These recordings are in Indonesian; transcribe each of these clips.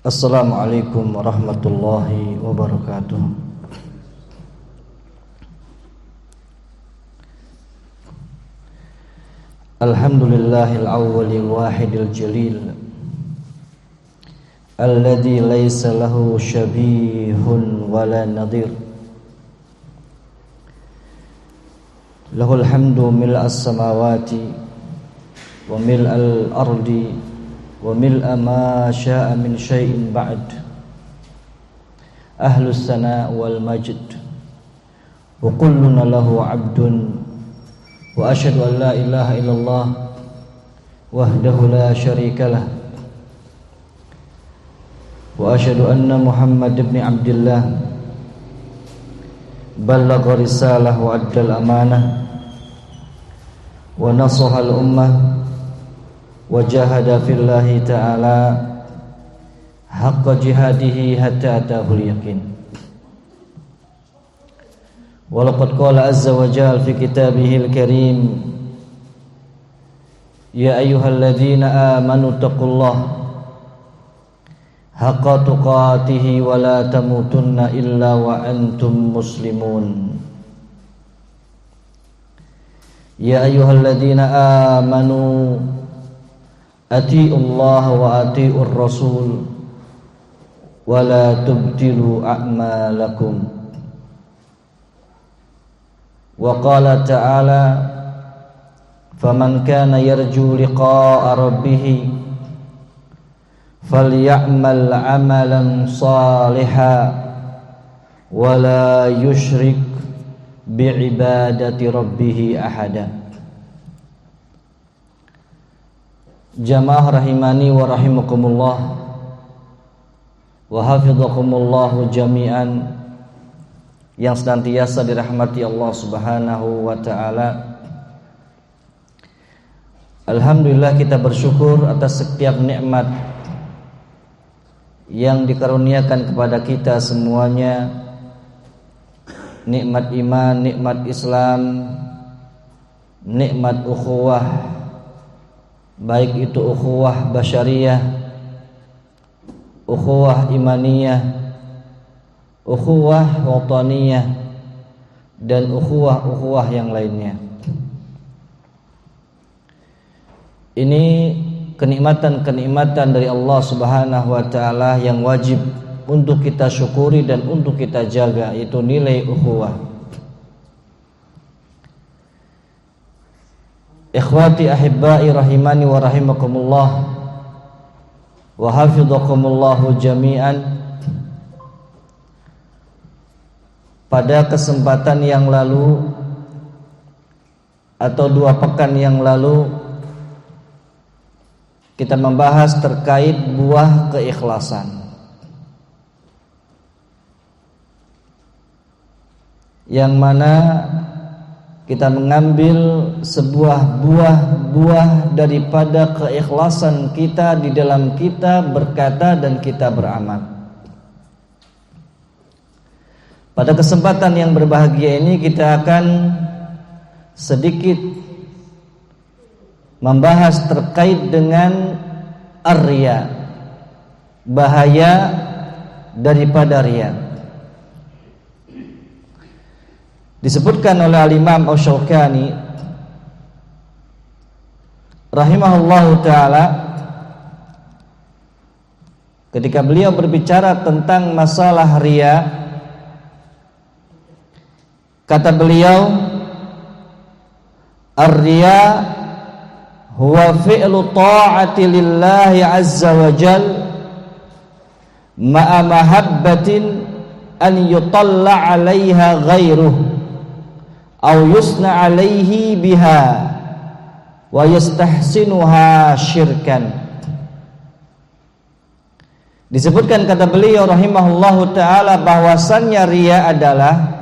Assalamualaikum warahmatullahi wabarakatuh. Alhamdulillahil awwalil wahidil jalil alladzi laysa lahu syabihun wala nadhir. Lahul hamdu mil'as samawati wa mil'al ardi wa mil'a ma syaa min syai'in ba'd. Ahlus sana' wal majd wa kulluna lahu 'abdun wa asyhadu an la ilaha illallah wahdahu la syarika lah wa asyhadu anna Muhammad ibn Abdillah ballagha risalah wa addal amanah wa nasaha al ummah wa jahada fillahi ta'ala haqqa jihadihi hatta atahul yaqin. Wa laqad qala azza wa jalla fi kitabihil karim, ya ayyuhalladzina amanu taqullaha haqqa tuqatih wa la tamutunna illa wa antum muslimun. Ya ayyuhalladzina amanu atiullaha wa atiur rasul wa la tubtilu a'malakum. Wa qala ta'ala, faman kana yarju liqa'a rabbih falya'mal 'amalan shalihan wa la yusyrik bi'ibadati rabbih ahada. Jamaah rahimani wa rahimakumullah wa hafidhakumullahu jami'an, yang senantiasa dirahmati Allah Subhanahu wa taala. Alhamdulillah, kita bersyukur atas setiap nikmat yang dikaruniakan kepada kita semuanya. Nikmat iman, nikmat Islam, nikmat ukhuwah, baik itu ukhuwah basyariyah, ukhuwah imaniyah, ukhuwah wataniyah, dan ukhuwah yang lainnya. Ini kenikmatan-kenikmatan dari Allah Subhanahu wa taala yang wajib untuk kita syukuri dan untuk kita jaga, yaitu nilai ukhuwah. Ikhwati ahibbai rahimani wa rahimakumullah wa hafidhakumullahu jami'an. Pada kesempatan yang lalu atau 2 pekan yang lalu, kita membahas terkait buah keikhlasan, yang mana kita mengambil sebuah buah daripada keikhlasan kita di dalam kita berkata dan kita beramal. Pada kesempatan yang berbahagia ini kita akan sedikit membahas terkait dengan ar-riya, bahaya daripada riya. Disebutkan oleh al-Imam Asy-Syaukani rahimahullahu ta'ala, ketika beliau berbicara tentang masalah riya, kata beliau, ar-riya huwa fi'lu ta'ati lillahi azza wa jal ma'a mahabbatin an yutalla 'alaiha ghairuh aw yusna 'alaihi biha wa yastahsinuha syirkan. Disebutkan kata beliau rahimahullahu ta'ala bahwasannya riya adalah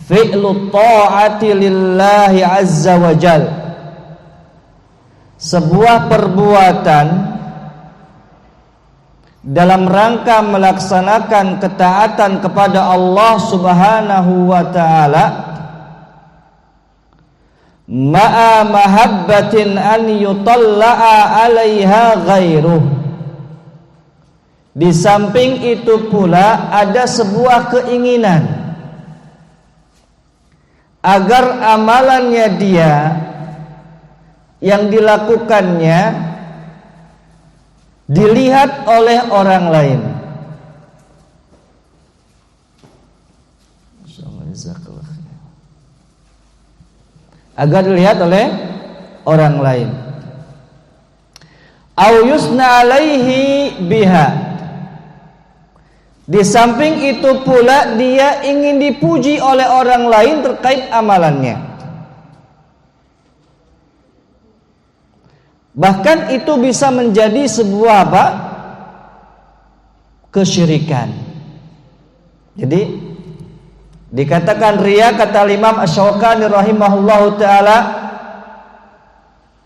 fi'lu ta'ati lillahi azza wa jal, sebuah perbuatan dalam rangka melaksanakan ketaatan kepada Allah Subhanahu wa ta'ala ma'a mahabbatin an yutalla'a 'alaiha ghairuh, Di samping itu pula ada sebuah keinginan agar amalannya dia yang dilakukannya dilihat oleh orang lain. Agar dilihat oleh orang lain. Au yusna alaihi biha. Di samping itu pula dia ingin dipuji oleh orang lain terkait amalannya. Bahkan itu bisa menjadi sebuah apa? Kesyirikan. Jadi dikatakan riya, kata Imam Asy-Syaukani rahimahullahu taala,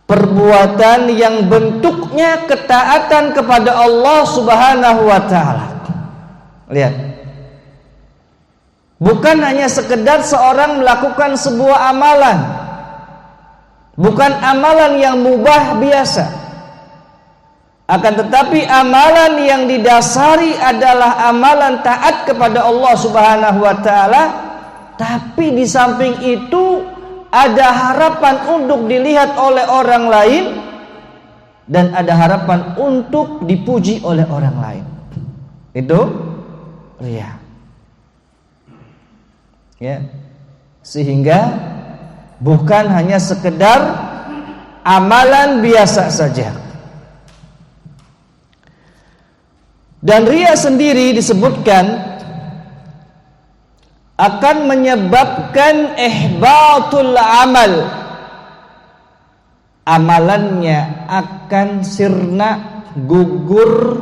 perbuatan yang bentuknya ketaatan kepada Allah Subhanahu wa taala. Lihat. Bukan hanya sekedar seorang melakukan sebuah amalan. Bukan amalan yang mubah biasa. Akan tetapi amalan yang didasari adalah amalan taat kepada Allah Subhanahu wa taala, tapi di samping itu ada harapan untuk dilihat oleh orang lain dan ada harapan untuk dipuji oleh orang lain. Itu riya. Ya. Sehingga bukan hanya sekedar amalan biasa saja. Dan riya sendiri disebutkan akan menyebabkan ihbatul amal. Amalannya akan sirna, gugur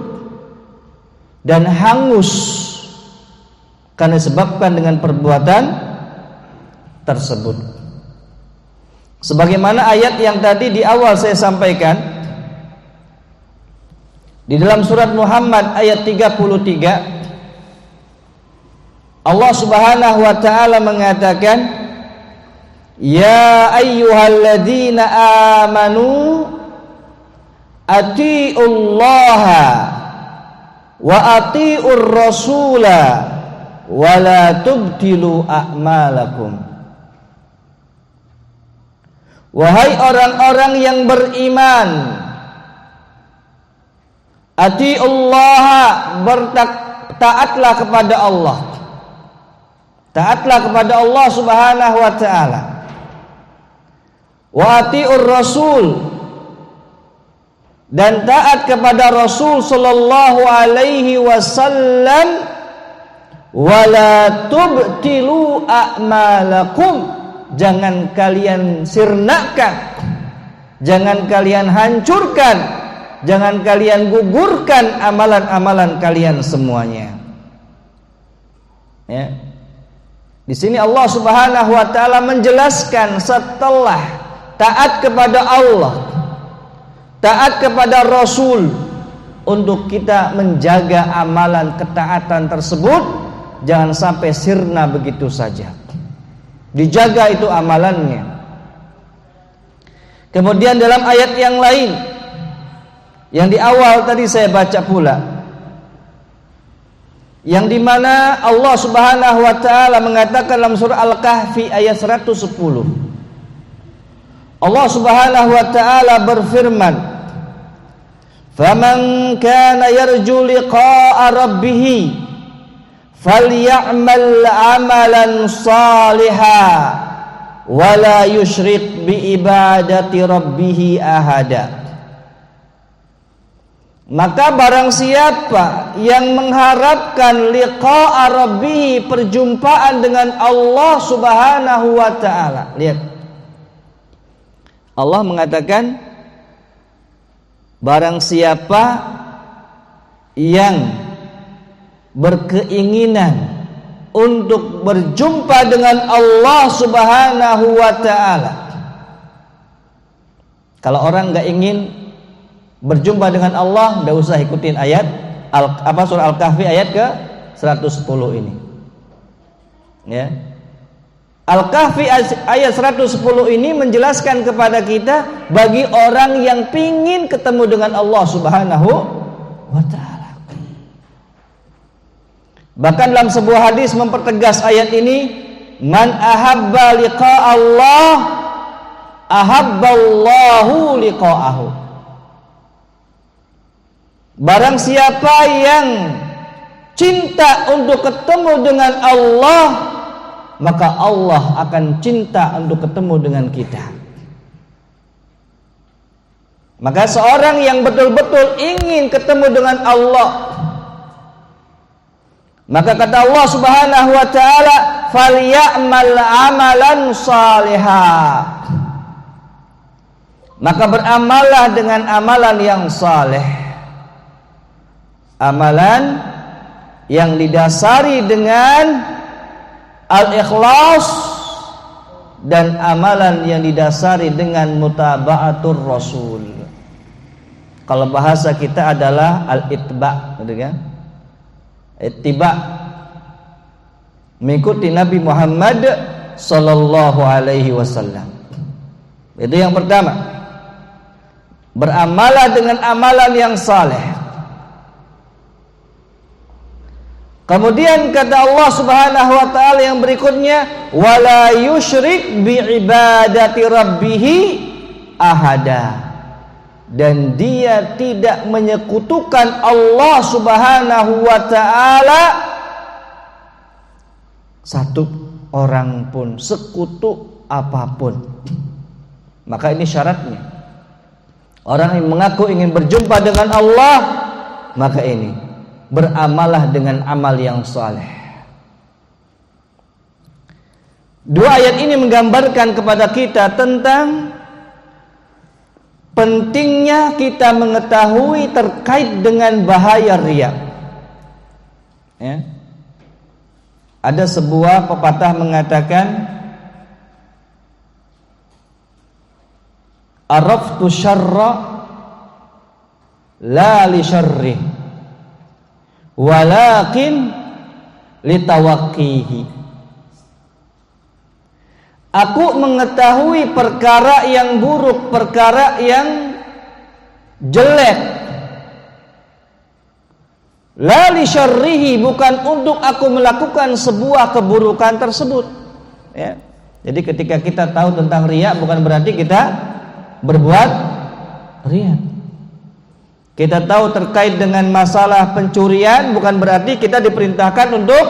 dan hangus karena disebabkan dengan perbuatan tersebut. Sebagaimana ayat yang tadi di awal saya sampaikan di dalam surat Muhammad ayat 33, Allah Subhanahu wa taala mengatakan, ya ayyuhalladzina amanu atiullaha wa atiur rasula wa la tubtilu a'malakum. Wahai orang-orang yang beriman, atiullaha, taatlah kepada Allah. Taatlah kepada Allah Subhanahu wa taala. Wa atiur rasul, dan taat kepada Rasul sallallahu alaihi wasallam. Wala tubtilu a'malakum, jangan kalian sirnakan, jangan kalian hancurkan, jangan kalian gugurkan amalan-amalan kalian semuanya. Ya. Di sini Allah Subhanahu wa taala menjelaskan setelah taat kepada Allah, taat kepada Rasul, untuk kita menjaga amalan ketaatan tersebut jangan sampai sirna begitu saja. Dijaga itu amalannya. Kemudian dalam ayat yang lain yang di awal tadi saya baca pula, yang dimana Allah Subhanahu wa taala mengatakan dalam surah Al-Kahfi ayat 110, Allah Subhanahu wa taala berfirman, faman kana yarju liqa'a rabbih faly'amal 'amalan shalihan wa la yusyrik bi ibadati rabbih ahada. Maka barang siapa yang mengharapkan liqa'a rabbih, perjumpaan dengan Allah Subhanahu wa taala. Lihat. Allah mengatakan barang siapa yang berkeinginan untuk berjumpa dengan Allah Subhanahu wa taala. Kalau orang enggak ingin berjumpa dengan Allah, enggak usah ikutin ayat surah Al-Kahfi ayat ke 110 ini. Ya. Al-Kahfi ayat 110 ini menjelaskan kepada kita bagi orang yang pingin ketemu dengan Allah Subhanahu wa taala. Bahkan dalam sebuah hadis mempertegas ayat ini, man ahabba liqa Allah ahabballahu liqa'ahu. Barang siapa yang cinta untuk ketemu dengan Allah, maka Allah akan cinta untuk ketemu dengan kita. Maka seorang yang betul-betul ingin ketemu dengan Allah, maka kata Allah Subhanahu wa taala, "Falyamal amalan salihah." Maka beramallah dengan amalan yang saleh. Amalan yang didasari dengan al-ikhlas dan amalan yang didasari dengan mutaba'atur rasul. Kalau bahasa kita adalah al-itba', gitu kan? Ittiba', mengikuti Nabi Muhammad sallallahu alaihi wasallam. Itu yang pertama. Beramalah dengan amalan yang saleh. Kemudian kata Allah Subhanahu wa taala yang berikutnya, wala yusyrik bi ibadati rabbih ahada. Dan dia tidak menyekutukan Allah Subhanahu wa taala satu orang pun, sekutu apapun. Maka ini syaratnya. Orang yang mengaku ingin berjumpa dengan Allah, maka ini beramalah dengan amal yang saleh. Dua ayat ini menggambarkan kepada kita tentang pentingnya kita mengetahui terkait dengan bahaya riya. Ya. Ada sebuah pepatah mengatakan, araftu syarra la li syarri walakin litawaqqihi. Aku mengetahui perkara yang buruk, perkara yang jelek, la li syarrihi, bukan untuk aku melakukan sebuah keburukan tersebut. Ya. Jadi ketika kita tahu tentang riya, bukan berarti kita berbuat riya. Kita tahu terkait dengan masalah pencurian, bukan berarti kita diperintahkan untuk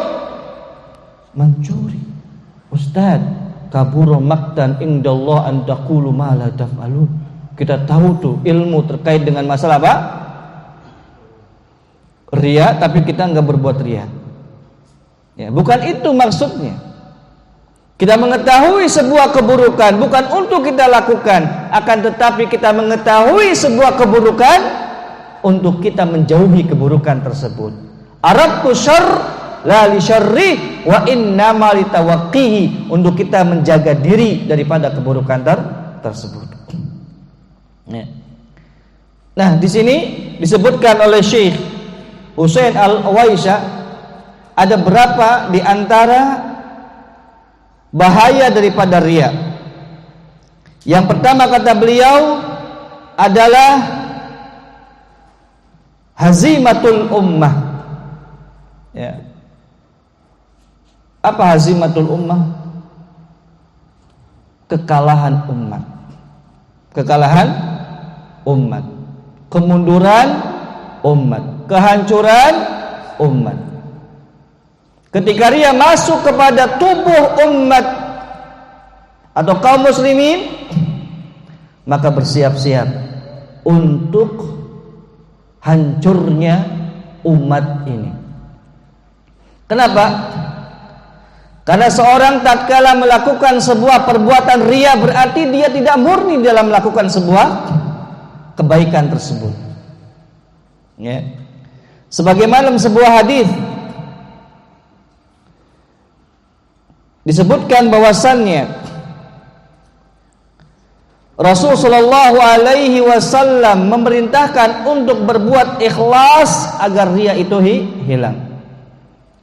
mencuri. Ustaz, kabura maktan indallah an taqulu ma la taf'alun. Kita tahu tuh ilmu terkait dengan masalah apa? Riya, tapi kita enggak berbuat riya. Ya, bukan itu maksudnya. Kita mengetahui sebuah keburukan bukan untuk kita lakukan, akan tetapi kita mengetahui sebuah keburukan untuk kita menjauhi keburukan tersebut. Arabtu syarr la li syarri wa innama litawaqqihi, untuk kita menjaga diri daripada keburukan tersebut. Ya. Nah, di sini disebutkan oleh Syekh Husain Al-Waisya ada berapa di antara bahaya daripada riya. Yang pertama kata beliau adalah hazimatul ummah. Ya. Apa hazimatul ummah? Kekalahan umat. Kekalahan umat. Kemunduran umat. Kehancuran umat. Ketika riya masuk kepada tubuh umat atau kaum muslimin, maka bersiap-siap untuk hancurnya umat ini. Kenapa? Karena seorang tatkala melakukan sebuah perbuatan riya, berarti dia tidak murni dalam melakukan sebuah kebaikan tersebut. Ya. Sebagaimana dalam sebuah hadis disebutkan bahwasannya Rasul sallallahu alaihi wasallam memerintahkan untuk berbuat ikhlas agar riya itu hilang.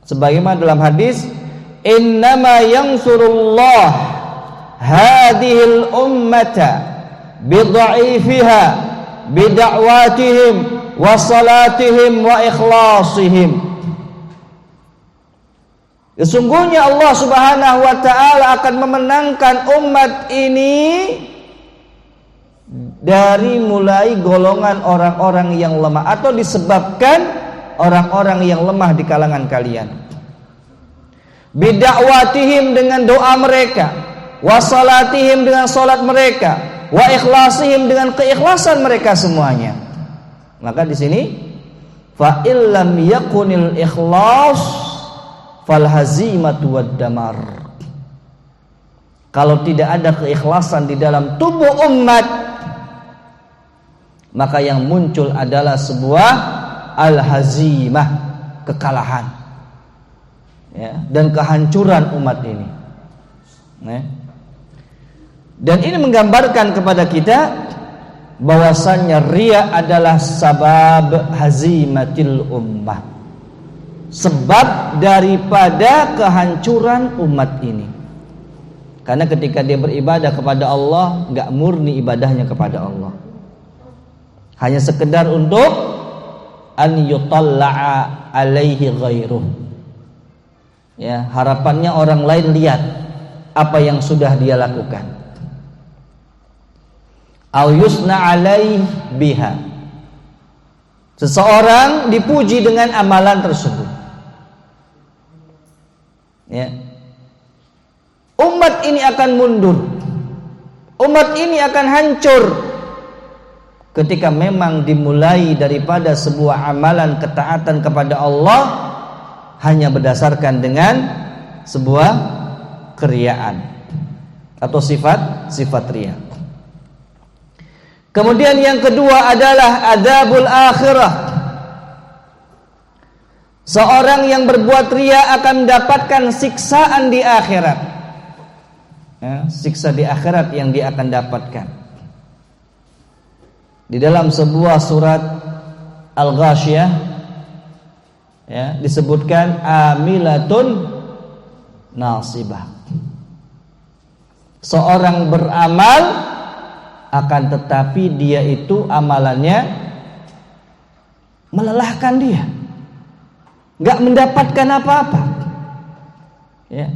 Sebagaimana dalam hadis, innama yansurullah hadhil ummata bidha'ifiha bida'watihim wa salatihim wa ikhlasihim. Sesungguhnya Allah Subhanahu wa taala akan memenangkan umat ini dari mulai golongan orang-orang yang lemah, atau disebabkan orang-orang yang lemah di kalangan kalian. Bidakwatihim, dengan doa mereka, wa salatihim, dengan salat mereka, wa ikhlasihim, dengan keikhlasan mereka semuanya. Maka di sini fa illam yakunil ikhlas fal hazimatu wad damar. Kalau tidak ada keikhlasan di dalam tubuh umat, maka yang muncul adalah sebuah al-hazimah, kekalahan, ya, dan kehancuran umat ini, ya. Dan ini menggambarkan kepada kita bahwasannya riya adalah sabab hazimatil ummah, sebab daripada kehancuran umat ini. Karena ketika dia beribadah kepada Allah, gak murni ibadahnya kepada Allah, hanya sekedar untuk an yutalla'a alaihi ghairuh, ya, harapannya orang lain lihat apa yang sudah dia lakukan. Au yusna alaih biha, seseorang dipuji dengan amalan tersebut, ya. Umat ini akan mundur, umat ini akan hancur ketika memang dimulai daripada sebuah amalan ketaatan kepada Allah hanya berdasarkan dengan sebuah keriaan atau sifat riya. Kemudian yang kedua adalah adzabul akhirah. Seorang yang berbuat riya akan mendapatkan siksaan di akhirat, ya, siksa di akhirat yang dia akan dapatkan. Di dalam sebuah surat Al-Ghasyiyah, ya, disebutkan amilatun nasibah. Seorang beramal, akan tetapi dia itu amalannya melelahkan dia, gak mendapatkan apa-apa, ya.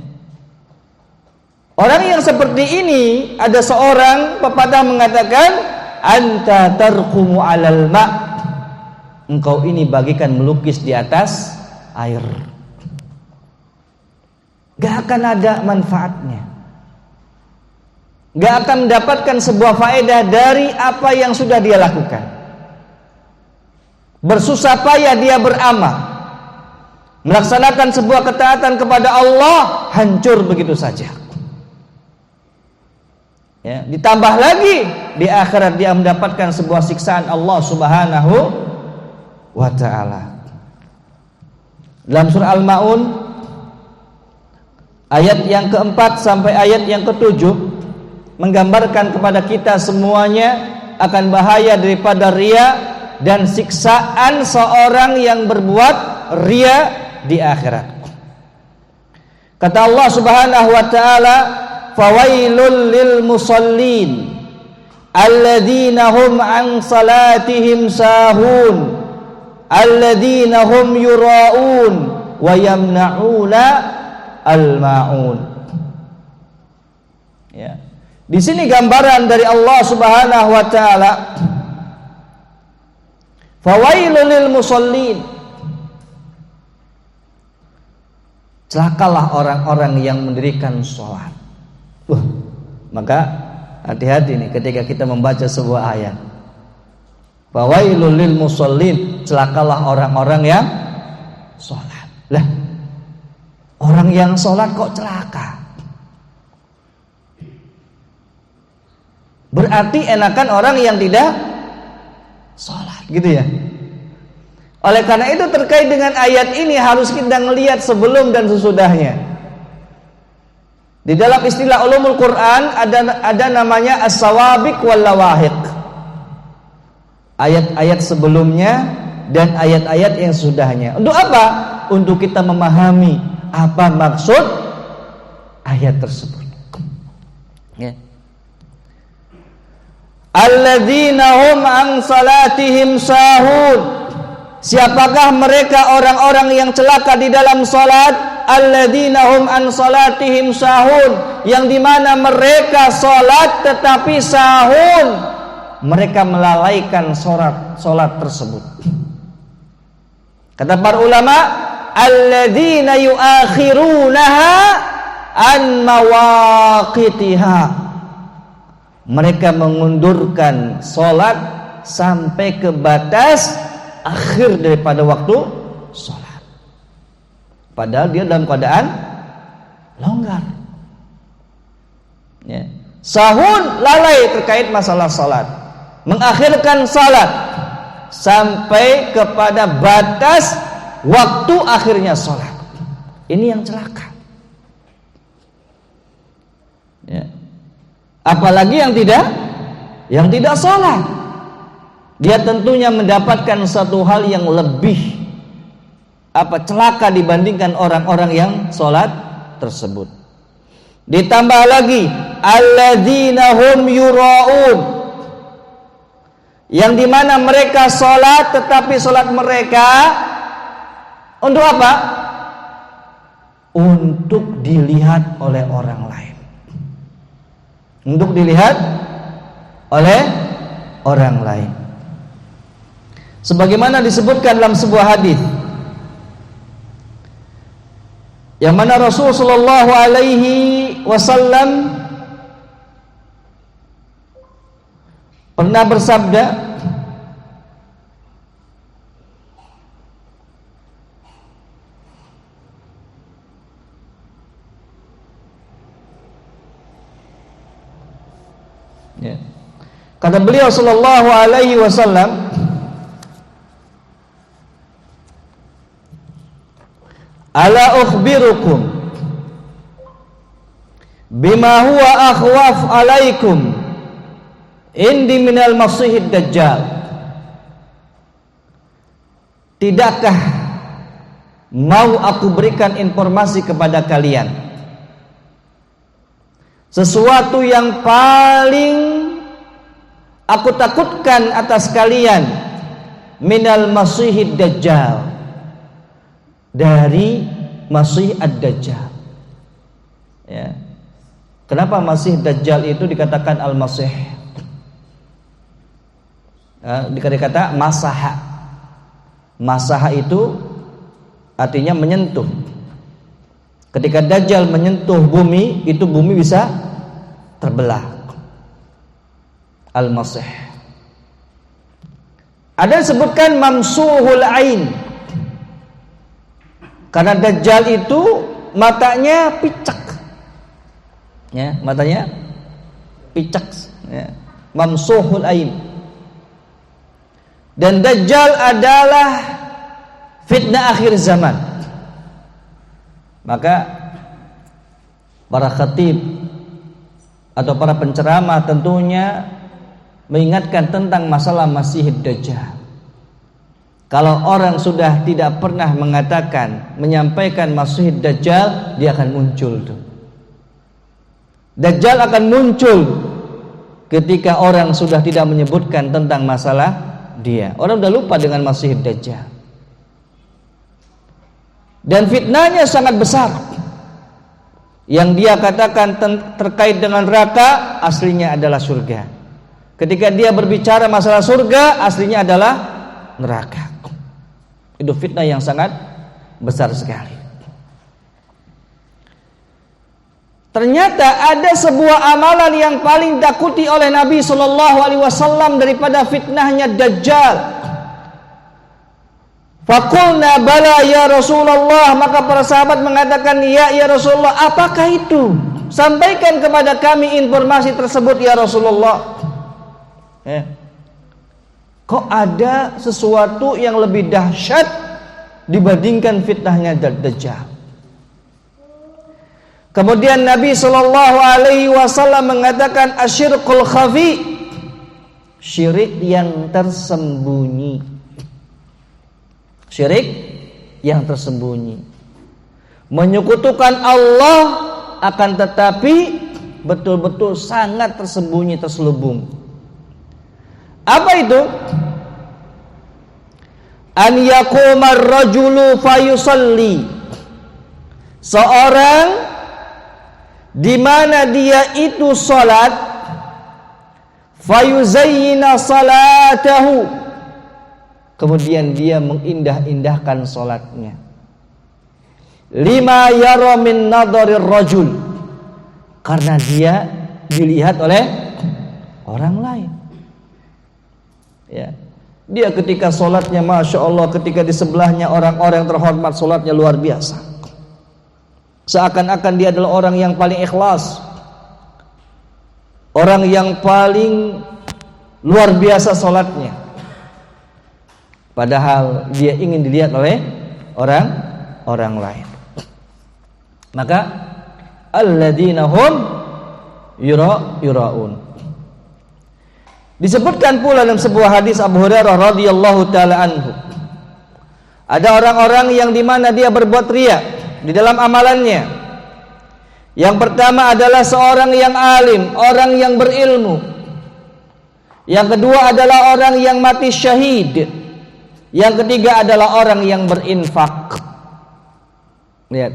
Orang yang seperti ini, ada seorang pepatah mengatakan, anta tarqumu 'alal ma', engkau ini bagikan melukis di atas air, gak akan ada manfaatnya, gak akan mendapatkan sebuah faedah dari apa yang sudah dia lakukan. Bersusah payah dia beramal, melaksanakan sebuah ketaatan kepada Allah, hancur begitu saja, ya. Ditambah lagi di akhirat dia mendapatkan sebuah siksaan Allah Subhanahu wa ta'ala. Dalam surah Al-Maun ayat yang keempat sampai ayat yang ketujuh menggambarkan kepada kita semuanya akan bahaya daripada riya dan siksaan seorang yang berbuat riya di akhirat. Kata Allah Subhanahu wa ta'ala, fawailul lil musallin alladzina hum an salatihim sahun alladzina hum yura'un wa yamna'una al-ma'un. Ya. Di sini gambaran dari Allah Subhanahu wa taala. Fawailul lil musallin, celakalah orang-orang yang mendirikan sholat. Maka hati-hati nih ketika kita membaca sebuah ayat. Fawailul lil musallin, celakalah orang-orang yang sholat. Lah, orang yang sholat kok celaka? Berarti enakan orang yang tidak sholat, gitu ya. Oleh karena itu terkait dengan ayat ini harus kita melihat sebelum dan sesudahnya. Di dalam istilah ulumul Quran ada namanya as-sawabiq wal lawahiq. Ayat-ayat sebelumnya dan ayat-ayat yang sesudahnya. Untuk apa? Untuk kita memahami apa maksud ayat tersebut. Ya. Alladzina hum an salatihim sahun. Siapakah mereka orang-orang yang celaka di dalam salat? alladzina hum an salatihim sahun, yang dimana mereka salat tetapi sahun, mereka melalaikan salat tersebut. Kata para ulama, alladzina yuakhirunaha an mawaqitiha, mereka mengundurkan salat sampai ke batas akhir daripada waktu salat. Padahal dia dalam keadaan longgar. Ya. Sahun, lalai terkait masalah salat, mengakhirkan salat sampai kepada batas waktu akhirnya salat. Ini yang celaka. Ya. Apalagi yang tidak salat, dia tentunya mendapatkan satu hal yang lebih celaka dibandingkan orang-orang yang salat tersebut. Ditambah lagi alladzina hum yura'un, yang dimana mereka salat tetapi salat mereka untuk apa? Untuk dilihat oleh orang lain. Untuk dilihat oleh orang lain. Sebagaimana disebutkan dalam sebuah hadis yang mana Rasul sallallahu alaihi wasallam pernah bersabda, ya. Kata beliau sallallahu alaihi wasallam, ala ukhbirukum bima huwa akhwaf alaikum indi minal masihid dajjal. Tidakkah mau aku berikan informasi kepada kalian sesuatu yang paling aku takutkan atas kalian minal masihid dajjal, dari Masih ad-Dajjal. Ya. Kenapa Masih Dajjal itu dikatakan Al-Masih? Dikata masaha. Masaha itu artinya menyentuh. Ketika Dajjal menyentuh bumi, itu bumi bisa terbelah. Al-Masih. Ada yang sebutkan mamsuhul ain, karena Dajjal itu matanya picak, ya, matanya picak, ya, mamsuhul ain. Dan Dajjal adalah fitnah akhir zaman. Maka para khatib atau para penceramah tentunya mengingatkan tentang masalah Masih Dajjal. Kalau orang sudah tidak pernah menyampaikan Masih Dajjal, dia akan muncul tuh. Dajjal akan muncul ketika orang sudah tidak menyebutkan tentang masalah dia. Orang sudah lupa dengan Masih Dajjal. Dan fitnahnya sangat besar. Yang dia katakan terkait dengan neraka, aslinya adalah surga. Ketika dia berbicara masalah surga, aslinya adalah neraka. Itu fitnah yang sangat besar sekali. Ternyata ada sebuah amalan yang paling takuti oleh Nabi sallallahu alaihi wasallam daripada fitnahnya Dajjal. Faqulna bala ya Rasulullah, maka para sahabat mengatakan, ya Rasulullah, apakah itu? Sampaikan kepada kami informasi tersebut ya Rasulullah. Kok ada sesuatu yang lebih dahsyat dibandingkan fitnahnya Dajjal? Kemudian Nabi sallallahu alaihi wasallam mengatakan asyirkul khafi, syirik yang tersembunyi. Syirik yang tersembunyi, menyekutukan Allah akan tetapi betul-betul sangat tersembunyi, terselubung. Apa itu? An yaqumar rajulu fayusalli seorang di mana dia itu salat, fayuzayyina salatahu, kemudian dia mengindah-indahkan salatnya, lima yara min nadharir rajul, karena dia dilihat oleh orang lain. Ya. Dia ketika sholatnya, Masya Allah, ketika di sebelahnya orang-orang terhormat, sholatnya luar biasa. Seakan-akan dia adalah orang yang paling ikhlas, orang yang paling luar biasa sholatnya. Padahal dia ingin dilihat oleh orang lain. Maka alladzina hum yura'un. Disebutkan pula dalam sebuah hadis Abu Hurairah radhiyallahu taala anhu, ada orang-orang yang dimana dia berbuat riya di dalam amalannya. Yang pertama adalah seorang yang alim, orang yang berilmu. Yang kedua adalah orang yang mati syahid. Yang ketiga adalah orang yang berinfak. Lihat,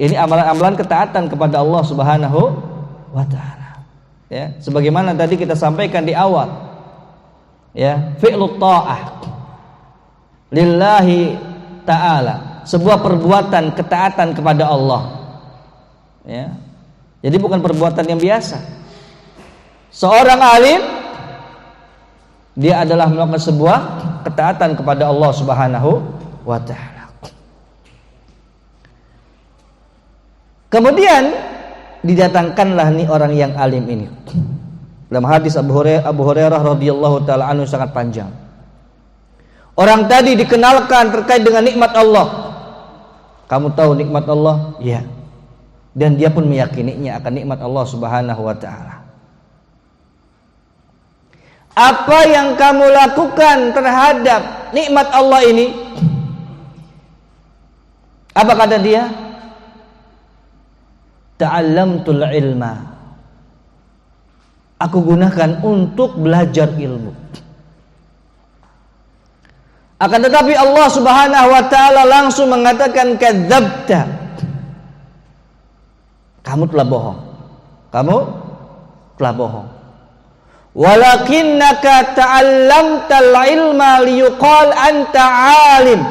ini amalan-amalan ketaatan kepada Allah Subhanahu wa taala. Ya, sebagaimana tadi kita sampaikan di awal, ya, fi'lut ta'ah lillahi ta'ala, sebuah perbuatan ketaatan kepada Allah. Ya, jadi bukan perbuatan yang biasa. Seorang alim, dia adalah melakukan sebuah ketaatan kepada Allah Subhanahu wa ta'ala. Kemudian didatangkanlah nih orang yang alim ini. Dalam hadis Abu Hurairah radhiyallahu taala anhu sangat panjang. Orang tadi dikenalkan terkait dengan nikmat Allah. Kamu tahu nikmat Allah? Ya. Dan dia pun meyakininya akan nikmat Allah Subhanahu wa taala. Apa yang kamu lakukan terhadap nikmat Allah ini? Apa kata dia? Ta'allamtul ilma, aku gunakan untuk belajar ilmu. Akan tetapi Allah Subhanahu wa taala langsung mengatakan kadzabta, kamu telah bohong. Kamu telah bohong. Walakinnaka ta'allamtal ilma liyuqal anta alim.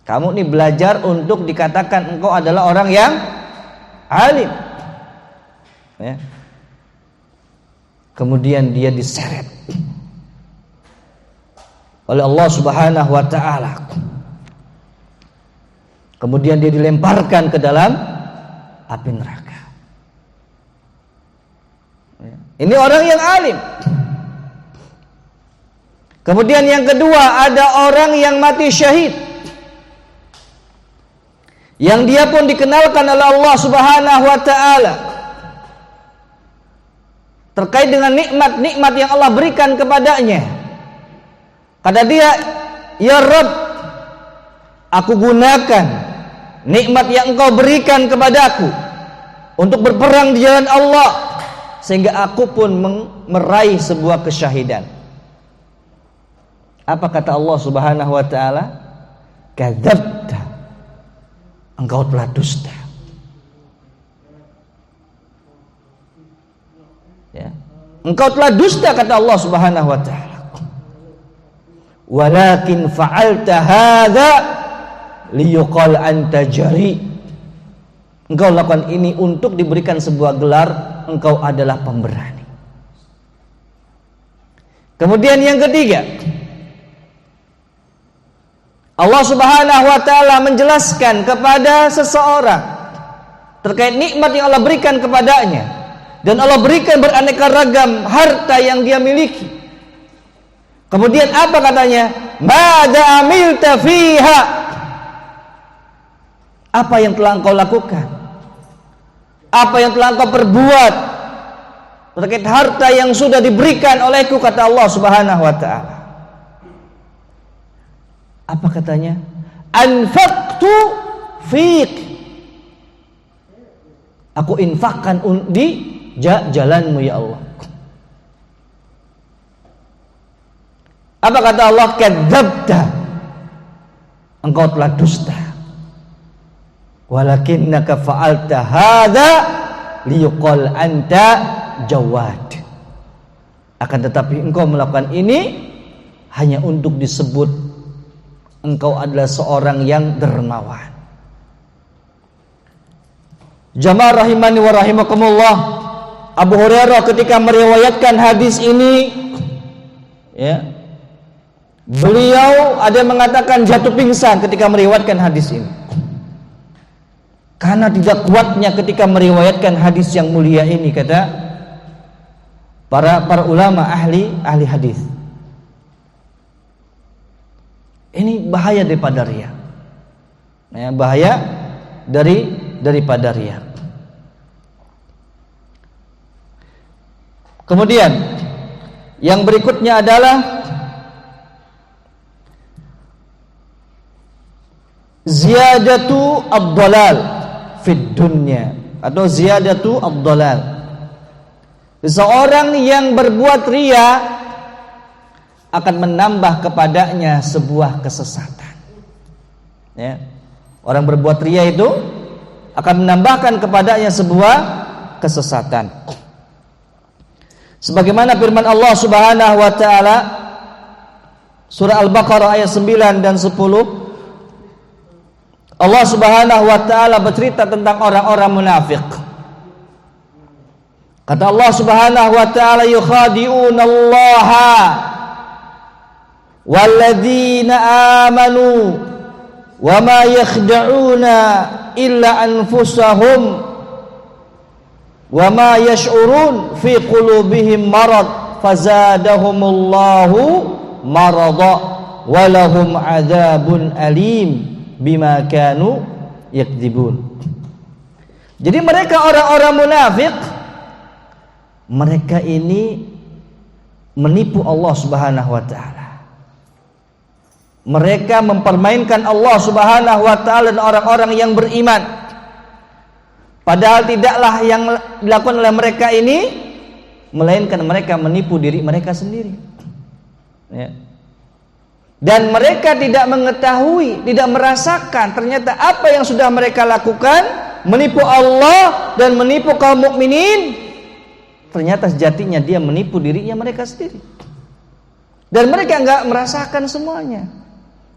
Kamu ini belajar untuk dikatakan engkau adalah orang yang alim. Ya. Kemudian dia diseret oleh Allah Subhanahu wa taala. Kemudian dia dilemparkan ke dalam api neraka. Ya. Ini orang yang alim. Kemudian yang kedua, ada orang yang mati syahid, yang dia pun dikenalkan oleh Allah Subhanahu wa taala terkait dengan nikmat-nikmat yang Allah berikan kepadanya. Kata dia, ya Rabb, aku gunakan nikmat yang engkau berikan kepadaku untuk berperang di jalan Allah, sehingga aku pun meraih sebuah kesyahidan. Apa kata Allah Subhanahu wa taala? Kadzabta, engkau telah dusta. Ya. Engkau telah dusta, kata Allah Subhanahu wa taala. Walakin fa'alta hadza liyuqal anta jari. Engkau lakukan ini untuk diberikan sebuah gelar, engkau adalah pemberani. Kemudian yang ketiga, Allah Subhanahu wa taala menjelaskan kepada seseorang terkait nikmat yang Allah berikan kepadanya, dan Allah berikan beraneka ragam harta yang dia miliki. Kemudian apa katanya? Mada amilta fiha, apa yang telah engkau lakukan, apa yang telah engkau perbuat terkait harta yang sudah diberikan olehku, kata Allah Subhanahu wa taala. Apa katanya? Anfaqtu fiq, aku infakkan di jalanmu ya Allah. Apa kata Allah? Kadzabta, engkau telah dusta. walakinnaka fa'alta hadza liyuqal anta jawad. Akan tetapi engkau melakukan ini hanya untuk disebut engkau adalah seorang yang dermawan. Jamaah rahimani wa rahimakumullah, Abu Hurairah ketika meriwayatkan hadis ini, ya, beliau ada yang mengatakan jatuh pingsan ketika meriwayatkan hadis ini, karena tidak kuatnya ketika meriwayatkan hadis yang mulia ini, kata para ulama ahli hadis. Ini bahaya daripada riya, ya, bahaya daripada riya. Kemudian yang berikutnya adalah ziyadatu ad-dhalal fid dunya, atau ziyadatu ad-dhalal. Seseorang yang berbuat riya akan menambah kepadanya sebuah kesesatan, ya. Orang berbuat riya itu akan menambahkan kepadanya sebuah kesesatan. Sebagaimana firman Allah Subhanahu wa taala surah Al-Baqarah ayat 9 dan 10, Allah Subhanahu wa taala bercerita tentang orang-orang munafik. Kata Allah Subhanahu wa taala, yukhadi'una Allaha walladzina amanu wama yakhda'una illa anfusahum wama yash'urun fi qulubihim marad fazadahumullahu marada walahum adzabun alim bima kanu yakdzibun. Jadi mereka orang-orang munafik, mereka ini menipu Allah Subhanahu wa taala. Mereka mempermainkan Allah Subhanahu wa taala dan orang-orang yang beriman. Padahal tidaklah yang dilakukan oleh mereka ini, melainkan mereka menipu diri mereka sendiri, ya. Dan mereka tidak mengetahui, tidak merasakan ternyata apa yang sudah mereka lakukan, menipu Allah dan menipu kaum mukminin, ternyata sejatinya dia menipu dirinya mereka sendiri. Dan mereka enggak merasakan semuanya.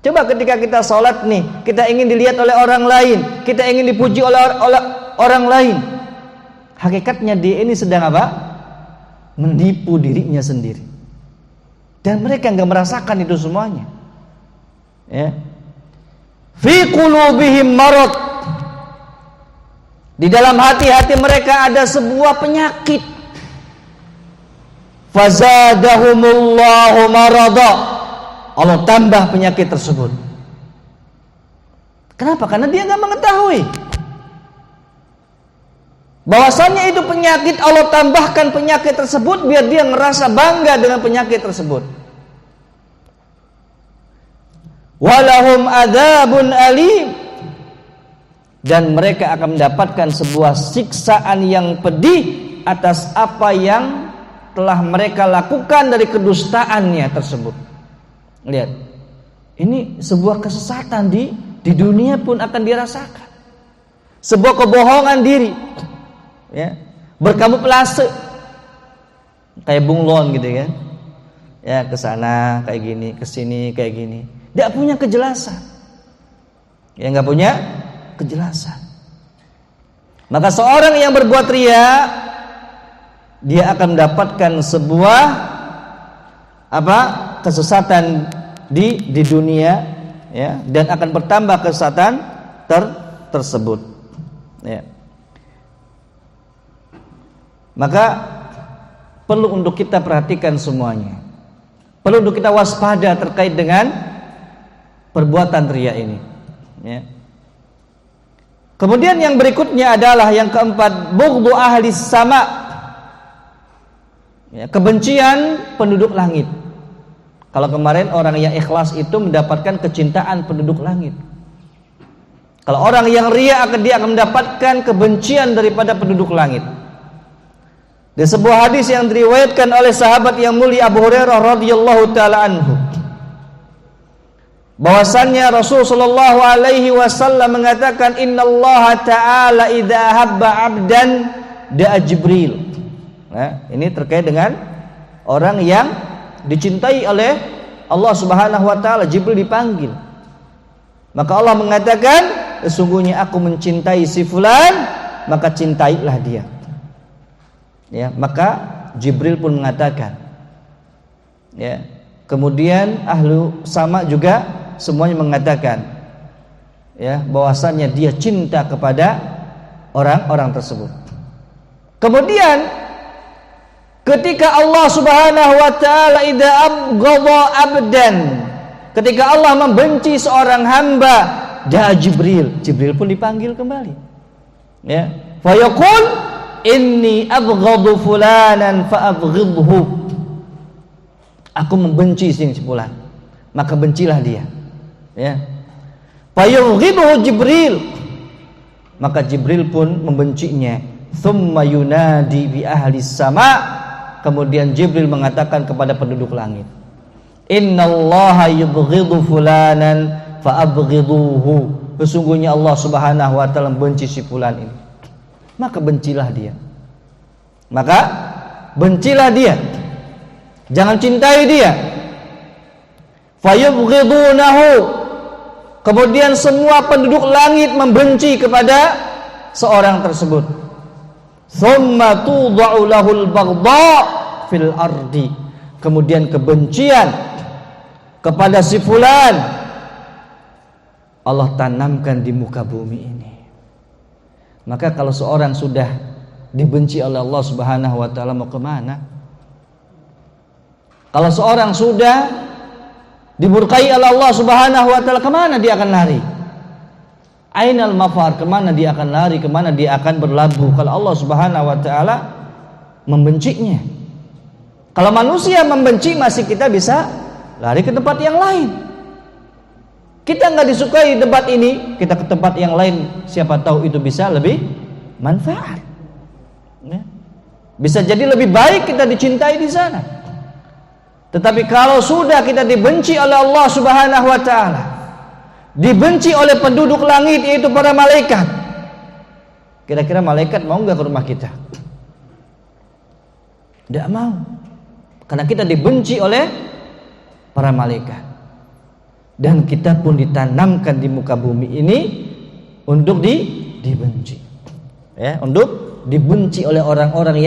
Coba ketika kita sholat nih, kita ingin dilihat oleh orang lain, kita ingin dipuji oleh orang lain, hakikatnya dia ini sedang apa? Menipu dirinya sendiri. Dan mereka enggak merasakan itu semuanya, ya. Fi qulubihim marad, di dalam hati-hati mereka ada sebuah penyakit. Fazadahumullahu marada, Allah tambah penyakit tersebut. Kenapa? Karena dia enggak mengetahui bahwasannya itu penyakit. Allah tambahkan penyakit tersebut biar dia merasa bangga dengan penyakit tersebut. Walahum adzabun alim, dan mereka akan mendapatkan sebuah siksaan yang pedih atas apa yang telah mereka lakukan dari kedustaannya tersebut. Lihat, ini sebuah kesesatan di dunia pun akan dirasakan. Sebuah kebohongan diri, ya, berkamuflase kayak bunglon gitu kan, ya, ke sana kayak gini, ke sini kayak gini, tidak punya kejelasan, ya, nggak punya kejelasan. Maka seorang yang berbuat riya, dia akan mendapatkan sebuah kesesatan di dunia, ya, dan akan bertambah kesesatan tersebut, ya. Maka perlu untuk kita perhatikan semuanya, perlu untuk kita waspada terkait dengan perbuatan riya ini, ya. Kemudian yang berikutnya adalah yang keempat, bughdu ahli sama, ya, kebencian penduduk langit. Kalau kemarin orang yang ikhlas itu mendapatkan kecintaan penduduk langit, kalau orang yang riya dia akan mendapatkan kebencian daripada penduduk langit. Di sebuah hadis yang diriwayatkan oleh sahabat yang mulia Abu Hurairah radhiyallahu taala anhu, bahwasannya Rasul sallallahu alaihi wasallam mengatakan innallaha ta'ala idza habba 'abdan da'a Jibril. Nah, ini terkait dengan orang yang dicintai oleh Allah Subhanahu wa taala, Jibril dipanggil. Maka Allah mengatakan, sesungguhnya aku mencintai si fulan, maka cintailah dia. Ya, maka Jibril pun mengatakan. Ya. Kemudian ahlu sama juga semuanya mengatakan, ya, bahwasannya dia cinta kepada orang-orang tersebut. Kemudian ketika Allah Subhanahu wa taala idza abghadha 'abdan, ketika Allah membenci seorang hamba, da'a Jibril, Jibril pun dipanggil kembali. Ya, fa yaqul inni abghadu fulanan fa abghidhu. Aku membenci si fulan, maka bencilah dia. Ya. Fa yughibuhu Jibril, maka Jibril pun membencinya. Tsumma yunadi bi ahli sama, kemudian Jibril mengatakan kepada penduduk langit, innallaha yubghidu fulanan fa abghiduhu. Sesungguhnya Allah Subhanahu wa taala membenci si fulan ini, maka bencilah dia. Maka bencilah dia. Jangan cintai dia. Fayubghidunahu. Kemudian semua penduduk langit membenci kepada seorang tersebut. Tsumma tudha'u lahul baghdha fil ardi. Kemudian kebencian kepada si fulan Allah tanamkan di muka bumi ini. Maka kalau seorang sudah dibenci oleh Allah Subhanahu wa taala, mau kemana? Kalau seorang sudah dimurkai oleh Allah Subhanahu wa taala, kemana dia akan lari? Ainal mafar, kemana dia akan lari, kemana dia akan berlabuh kalau Allah Subhanahu wa taala membencinya? Kalau manusia membenci, masih kita bisa lari ke tempat yang lain. Kita nggak disukai tempat ini, kita ke tempat yang lain, siapa tahu itu bisa lebih manfaat. Ya. Bisa jadi lebih baik kita dicintai di sana. Tetapi kalau sudah kita dibenci oleh Allah Subhanahu wa taala, dibenci oleh penduduk langit, yaitu para malaikat, kira-kira malaikat mau enggak ke rumah kita? Tidak mau. Karena kita dibenci oleh para malaikat. Dan kita pun ditanamkan di muka bumi ini untuk dibenci. Ya, untuk dibenci oleh orang-orang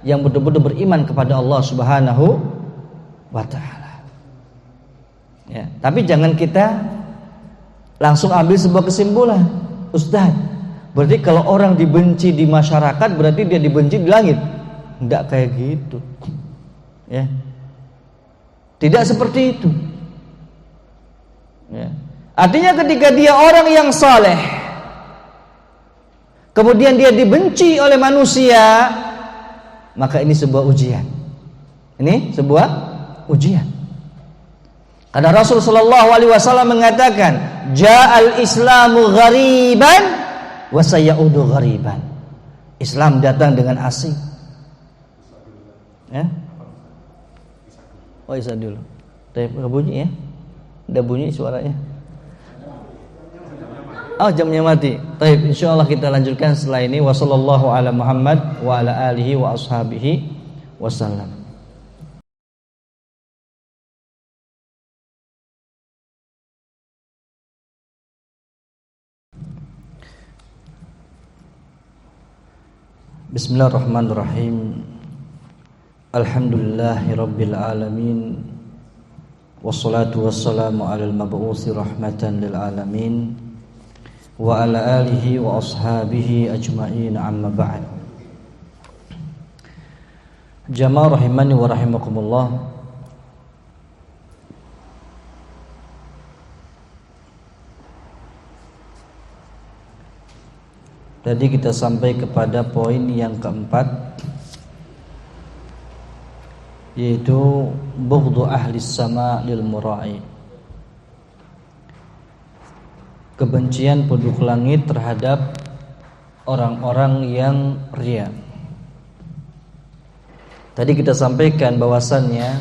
yang betul-betul beriman kepada Allah Subhanahu wa ta'ala. Ya, tapi jangan kita langsung ambil sebuah kesimpulan, Ustaz, berarti kalau orang dibenci di masyarakat berarti dia dibenci di langit. Enggak kayak gitu. Ya. Tidak seperti itu. Ya. Artinya ketika dia orang yang saleh, kemudian dia dibenci oleh manusia, maka ini sebuah ujian. Ini sebuah ujian. Karena Rasul sallallahu alaihi wasallam mengatakan, "Ja'al Islamu ghariban wa sayaudu ghariban." Islam datang dengan asing. Ya? Oh, isa dulu. Udah bunyi ya? Udah bunyi suaranya. Oh, jamnya mati. Baik, insyaallah kita lanjutkan setelah ini. Wassallallahu ala Muhammad wa ala alihi wa ashabihi wasallam. Bismillahirrahmanirrahim. Alhamdulillahirabbil alamin. Wassalatu wassalamu alal mab'uusi rahmatan lil alamin wa ala alihi wa ashabihi ajma'in, amma ba'd. Jamaah rahimani wa rahimakumullah. Tadi kita sampai kepada poin yang keempat, yaitu bughdhu ahli sama lil mura'i, kebencian penduduk langit terhadap orang-orang yang riya. Tadi kita sampaikan bahwasannya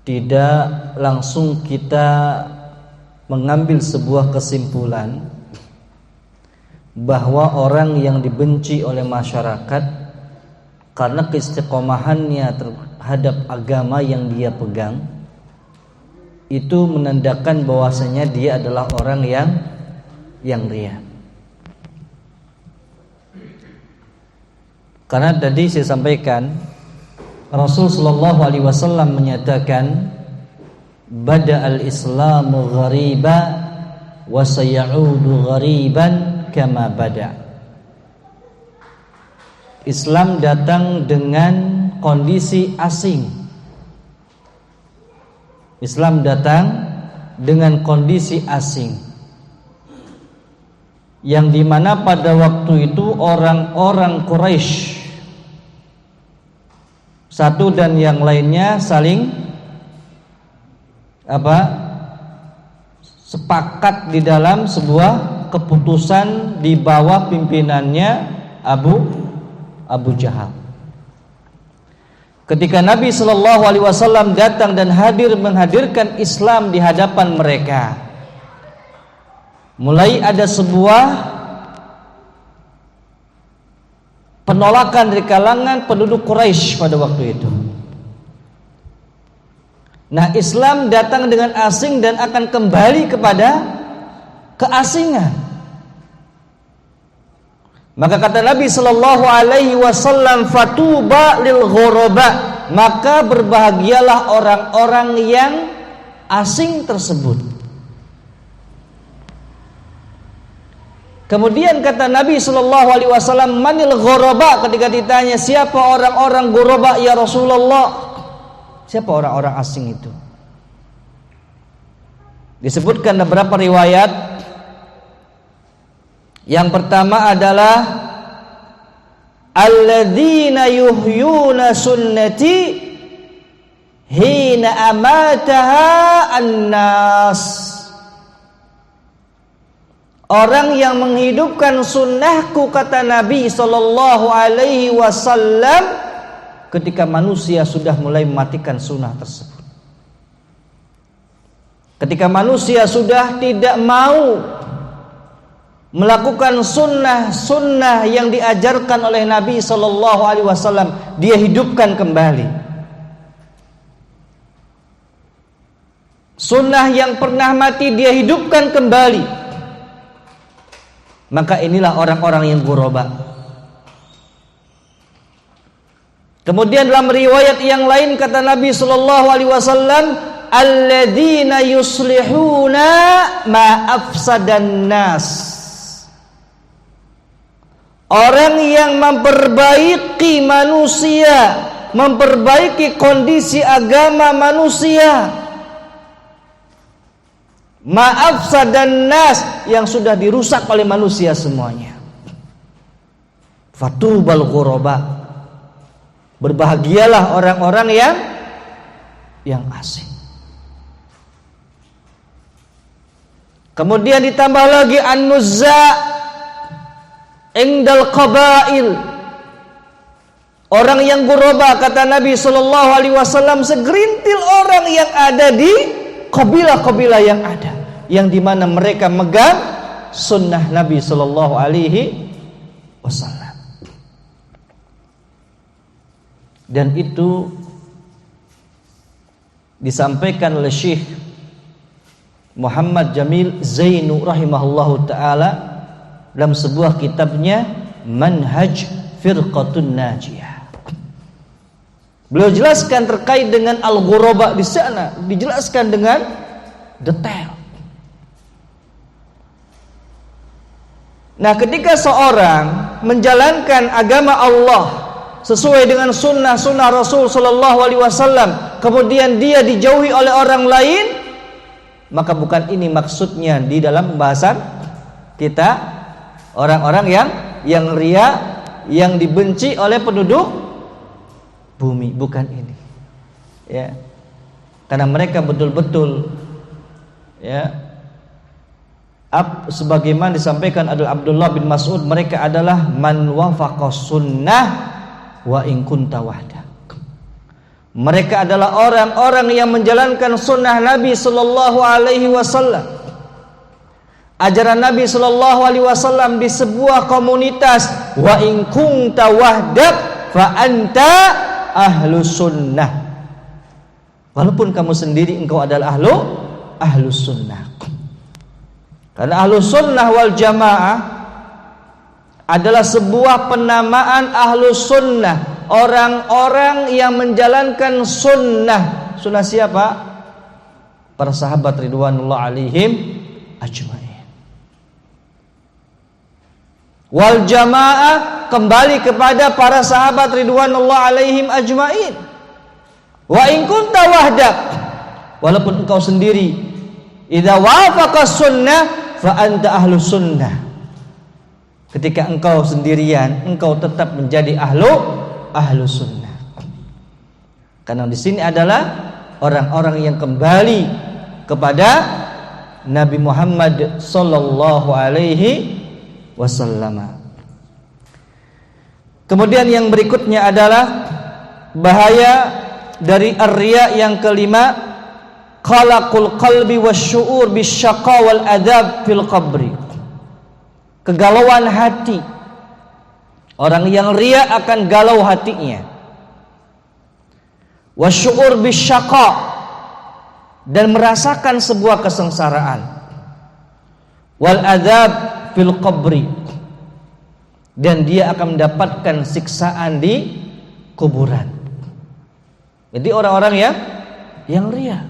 tidak langsung kita mengambil sebuah kesimpulan bahwa orang yang dibenci oleh masyarakat karena keistiqomahannya terhadap agama yang dia pegang, itu menandakan bahwasanya dia adalah orang yang ria. Karena tadi saya sampaikan Rasul sallallahu alaihi wasallam menyatakan bada'al islamu ghariba wa sayaudu ghariban kama bada'. Islam datang dengan kondisi asing. Islam datang dengan kondisi asing, yang dimana pada waktu itu orang-orang Quraisy satu dan yang lainnya saling sepakat di dalam sebuah keputusan di bawah pimpinannya Abu Jahal. Ketika Nabi Shallallahu Alaihi Wasallam datang dan menghadirkan Islam di hadapan mereka, mulai ada sebuah penolakan dari kalangan penduduk Quraisy pada waktu itu. Nah, Islam datang dengan asing dan akan kembali kepada keasingan. Maka kata Nabi sallallahu alaihi wasallam, fatuba lil ghuraba, maka berbahagialah orang-orang yang asing tersebut. Kemudian kata Nabi sallallahu alaihi wasallam, manil ghuraba, ketika ditanya siapa orang-orang ghuraba ya Rasulullah? Siapa orang-orang asing itu? Disebutkan beberapa riwayat. Yang pertama adalah alladzina yuhyuna sunnati hina amataha annas. Orang yang menghidupkan sunnahku, kata Nabi sallallahu alaihi wasallam, ketika manusia sudah mulai mematikan sunnah tersebut. Ketika manusia sudah tidak mau melakukan sunnah yang diajarkan oleh Nabi sallallahu alaihi wasallam, dia hidupkan kembali. Sunnah yang pernah mati dia hidupkan kembali. Maka inilah orang-orang yang ghuraba. Kemudian dalam riwayat yang lain kata Nabi sallallahu alaihi wasallam, alladzina yuslihuna ma afsadan nas. Orang yang memperbaiki manusia, memperbaiki kondisi agama manusia. Ma'afsad dan nas, yang sudah dirusak oleh manusia semuanya. Fatubal ghuraba, berbahagialah orang-orang yang asing. Kemudian ditambah lagi an-nuzza indal qabail. Orang yang ghuraba, kata Nabi sallallahu alaihi wasallam, segerintil orang yang ada di kabilah-kabilah yang ada, yang dimana mereka megang sunnah Nabi sallallahu alaihi wasallam. Dan itu disampaikan oleh Syekh Muhammad Jamil Zainu rahimahullahu taala dalam sebuah kitabnya Manhaj Firqatun Najiyah. Beliau jelaskan terkait dengan al-ghuraba di sana, dijelaskan dengan detail. Nah, ketika seorang menjalankan agama Allah sesuai dengan sunnah Rasul sallallahu alaihi wasallam, kemudian dia dijauhi oleh orang lain, maka bukan ini maksudnya di dalam pembahasan kita, orang-orang yang ria, yang dibenci oleh penduduk bumi, bukan ini. Ya. Karena mereka betul-betul sebagaimana disampaikan adalah Abdullah bin Mas'ud, mereka adalah man wafaqa sunnah wa in kunta wahdak. Mereka adalah orang-orang yang menjalankan sunnah Nabi sallallahu alaihi wasallam. Ajaran Nabi sallallahu alaihi wasallam di sebuah komunitas, wa in kunta wahdak fa anta ahlus sunnah. Walaupun kamu sendiri engkau adalah ahlus sunnah. Karena ahlus sunnah wal jamaah adalah sebuah penamaan ahlus sunnah, orang-orang yang menjalankan sunnah. Sunnah siapa? Para sahabat ridwanullah alaihim ajma'in. Wal jamaah kembali kepada para sahabat ridwanullah alaihim ajma'in. Wa in kunta wahdak, walaupun engkau sendiri, idza wafaqa sunnah fa anta ahlus sunnah. Ketika engkau sendirian, engkau tetap menjadi ahlus sunnah. Karena di sini adalah orang-orang yang kembali kepada Nabi Muhammad sallallahu alaihi wasallam. Kemudian yang berikutnya adalah bahaya dari ar-riya yang kelima, khalaqul qalbi wasyu'ur bisyaqa wal adab fil qabri. Kegalauan hati. Orang yang riya akan galau hatinya. Wasyu'ur bisyaqa, dan merasakan sebuah kesengsaraan. Wal adab fil qabri, dan dia akan mendapatkan siksaan di kuburan. Jadi orang-orang yang riya.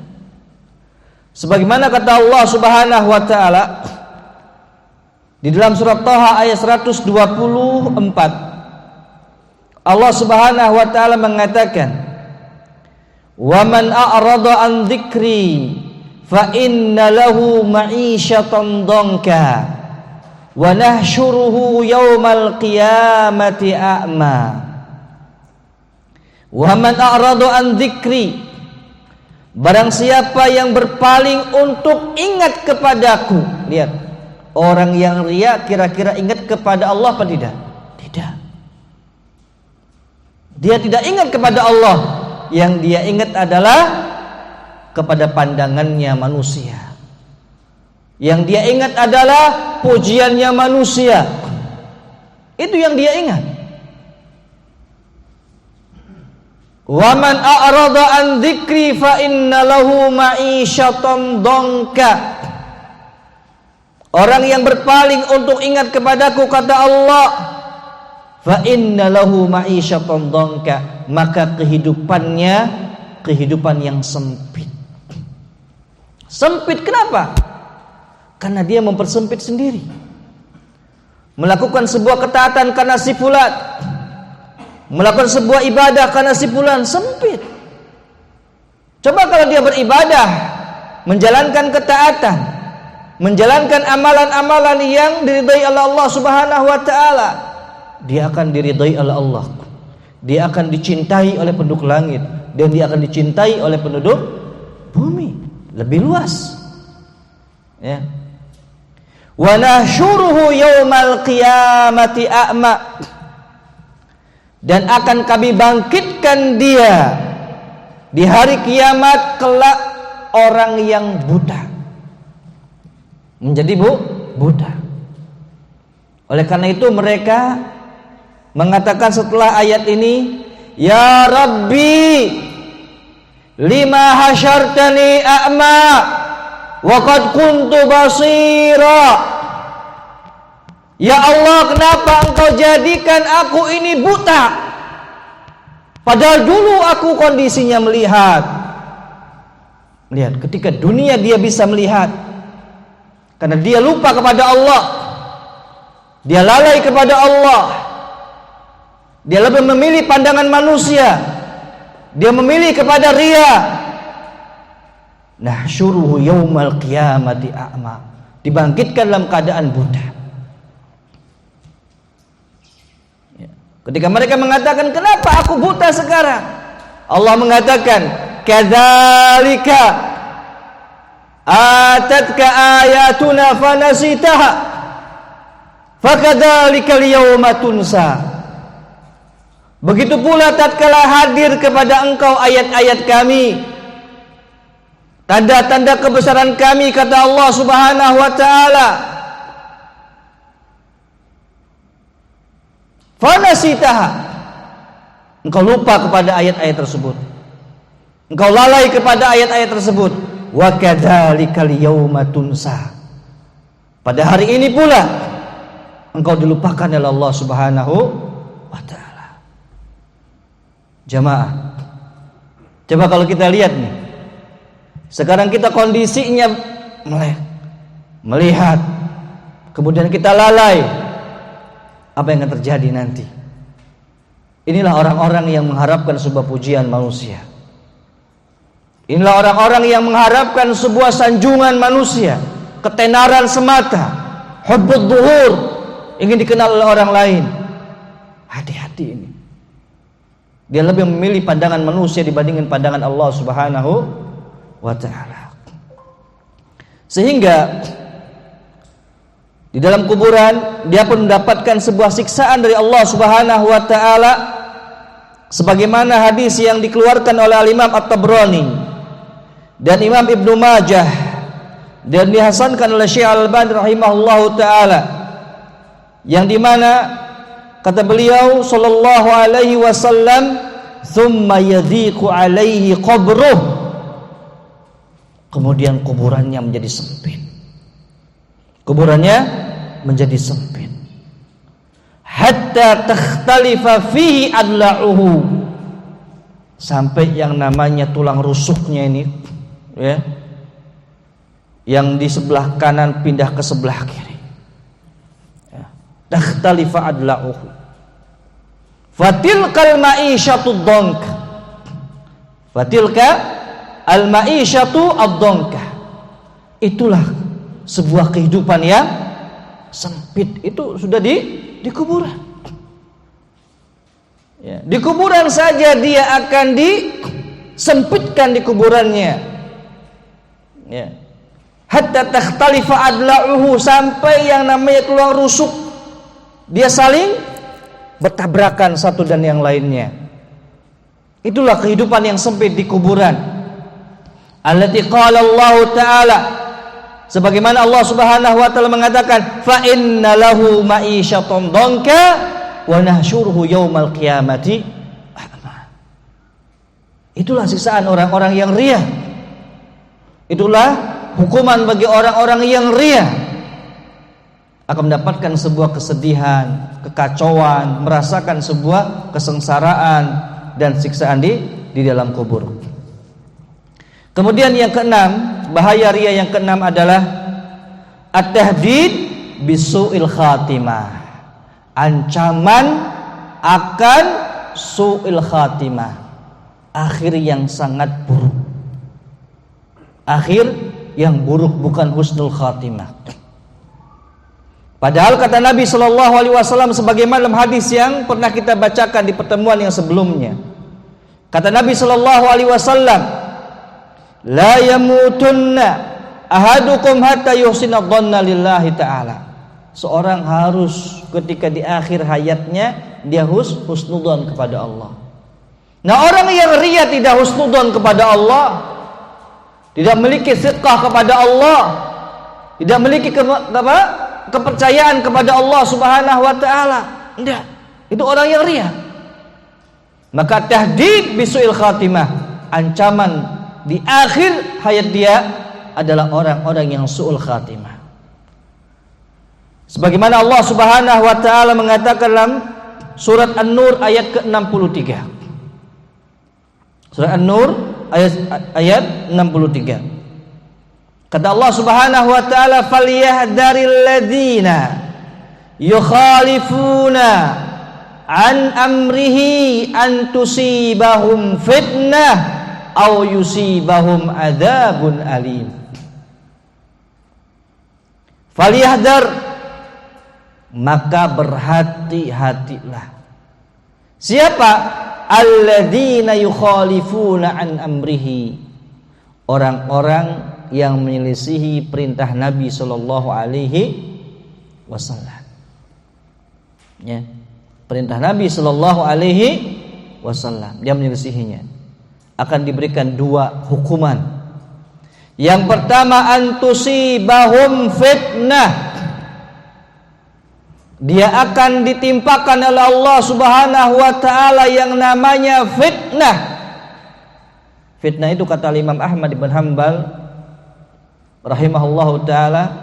Sebagaimana kata Allah Subhanahu wa taala di dalam surat Thaha ayat 124, Allah Subhanahu wa taala mengatakan, "Wa man a'rada an dzikri fa inna lahu ma'isyatan dhanka wa nahsyuruhu yaumal qiyamati a'ma." Wa man a'rada an dzikri, barang siapa yang berpaling untuk ingat kepadaku. Lihat, orang yang riya kira-kira ingat kepada Allah apa tidak? Tidak. Dia tidak ingat kepada Allah. Yang dia ingat adalah kepada pandangannya manusia. Yang dia ingat adalah pujiannya manusia. Itu yang dia ingat. Wa man a'rada an dzikri fa inna lahu ma'isyatan dhanka. Orang yang berpaling untuk ingat kepadaku, kata Allah, fa inna lahu ma'isyatan dhanka, maka kehidupannya kehidupan yang sempit. Sempit kenapa? Karena dia mempersempit sendiri. Melakukan sebuah ketaatan karena si fulan, melakukan sebuah ibadah karena si fulan, sempit. Coba kalau dia beribadah, menjalankan ketaatan, menjalankan amalan-amalan yang diridai oleh Allah Subhanahu wa taala, dia akan diridai oleh Allah. Dia akan dicintai oleh penduduk langit, dan dia akan dicintai oleh penduduk bumi. Lebih luas. Ya. Wa nahsyuruhu yaumal qiyamati a'ma, dan akan kami bangkitkan dia di hari kiamat kelak orang yang buta, menjadi buta. Oleh karena itu mereka mengatakan setelah ayat ini, ya Rabbi, lima hasyartani a'ma wa qad kuntu basira. Ya Allah, kenapa engkau jadikan aku ini buta, padahal dulu aku kondisinya melihat. Lihat, ketika dunia dia bisa melihat, karena dia lupa kepada Allah, dia lalai kepada Allah, dia lebih memilih pandangan manusia, dia memilih kepada riya. Nahsyuruhu yaumal qiyamati a'ma, dibangkitkan dalam keadaan buta. Ketika mereka mengatakan, kenapa aku buta sekarang? Allah mengatakan, kadzalika atatka ayatuna fanasitaha fakadzalika al-yawma tunsa. Begitu pula tatkala hadir kepada engkau ayat-ayat kami, tanda-tanda kebesaran kami, kata Allah Subhanahu wa taala, fanasitaha, engkau lupa kepada ayat-ayat tersebut, engkau lalai kepada ayat-ayat tersebut. Wa kadzalikal yauma tunsa, pada hari ini pula engkau dilupakan oleh Allah Subhanahu wa taala. Jamaah, coba kalau kita lihat nih, sekarang kita kondisinya melihat, kemudian kita lalai, apa yang akan terjadi nanti? Inilah orang-orang yang mengharapkan sebuah pujian manusia. Inilah orang-orang yang mengharapkan sebuah sanjungan manusia, ketenaran semata, hubbud dhuhur, ingin dikenal oleh orang lain. Hati-hati ini. Dia lebih memilih pandangan manusia dibandingkan pandangan Allah Subhanahu wa taala. Sehingga di dalam kuburan dia pun mendapatkan sebuah siksaan dari Allah Subhanahu wa taala, sebagaimana hadis yang dikeluarkan oleh Imam At-Tabrani dan Imam Ibnu Majah dan dihasankan oleh Syekh Al-Albani rahimahullahu taala, yang dimana kata beliau sallallahu alaihi wasallam, "Tsumma yadhiqu alaihi qabruh." Kemudian kuburannya menjadi sempit. Kuburannya menjadi sempit. Hatta takhtalifa fihi adla'uhu. Sampai yang namanya tulang rusuknya ini, ya, yang di sebelah kanan pindah ke sebelah kiri. Takhtalifa adla'uhu. Fatilkal ma'isyatu dhank. Fatilka al ma'isyatu ad-dhanka. Itulah sebuah kehidupan yang sempit. Itu sudah di kuburan. Ya, di kuburan saja dia akan disempitkan di kuburannya. Ya. Hatta takhtalifa adla'uhu, sampai yang namanya tulang rusuk dia saling bertabrakan satu dan yang lainnya. Itulah kehidupan yang sempit di kuburan. Allati qala Allah taala, sebagaimana Allah Subhanahu wa taala mengatakan, fa inna lahu ma'isyatan dhanka wa nahsyuruhu yaumal qiyamati a'ma. Itulah siksaan orang-orang yang riya. Itulah hukuman bagi orang-orang yang riya. Akan mendapatkan sebuah kesedihan, kekacauan, merasakan sebuah kesengsaraan dan siksaan di dalam kubur. Kemudian yang keenam, bahaya riya yang keenam adalah at-tahdid bisu'il khatimah. Ancaman akan su'il khatimah, akhir yang sangat buruk. Akhir yang buruk, bukan husnul khatimah. Padahal kata Nabi Shallallahu Alaihi Wasallam sebagaimana dalam hadis yang pernah kita bacakan di pertemuan yang sebelumnya, kata Nabi Shallallahu Alaihi Wasallam, la yamutunna ahadukum hatta yuhsina dhanna lillahi ta'ala. Seorang harus ketika di akhir hayatnya dia husnudzon kepada Allah. Nah, orang yang riya tidak husnudzon kepada Allah, tidak memiliki siqah kepada Allah, tidak memiliki kepercayaan kepada Allah Subhanahu wa taala, enggak, itu orang yang riya. Maka tahdid bisu'il khatimah, ancaman di akhir hayat dia adalah orang-orang yang su'ul khatimah. Sebagaimana Allah Subhanahu wa taala mengatakan dalam surat An-Nur ayat ke-63. Surat An-Nur ayat 63. Kata Allah Subhanahu wa taala, falyahdharil ladzina yukhalifuna an amrihi an tusibahum fitnah aw yusibahum adzabun alim. Falyahdhar, maka berhati-hatilah. Siapa? Alladzina yukhalifuna an amrihi, orang-orang yang menyelisihi perintah Nabi Sallallahu Alaihi Wasallam. Ya, perintah Nabi Sallallahu Alaihi wasallam. Dia menyelisihinya, akan diberikan 2 hukuman. Yang pertama, antusibahum fitnah. Dia akan ditimpakan oleh Allah Subhanahu wa taala yang namanya fitnah. Fitnah itu kata Imam Ahmad bin Hanbal rahimahullahu taala,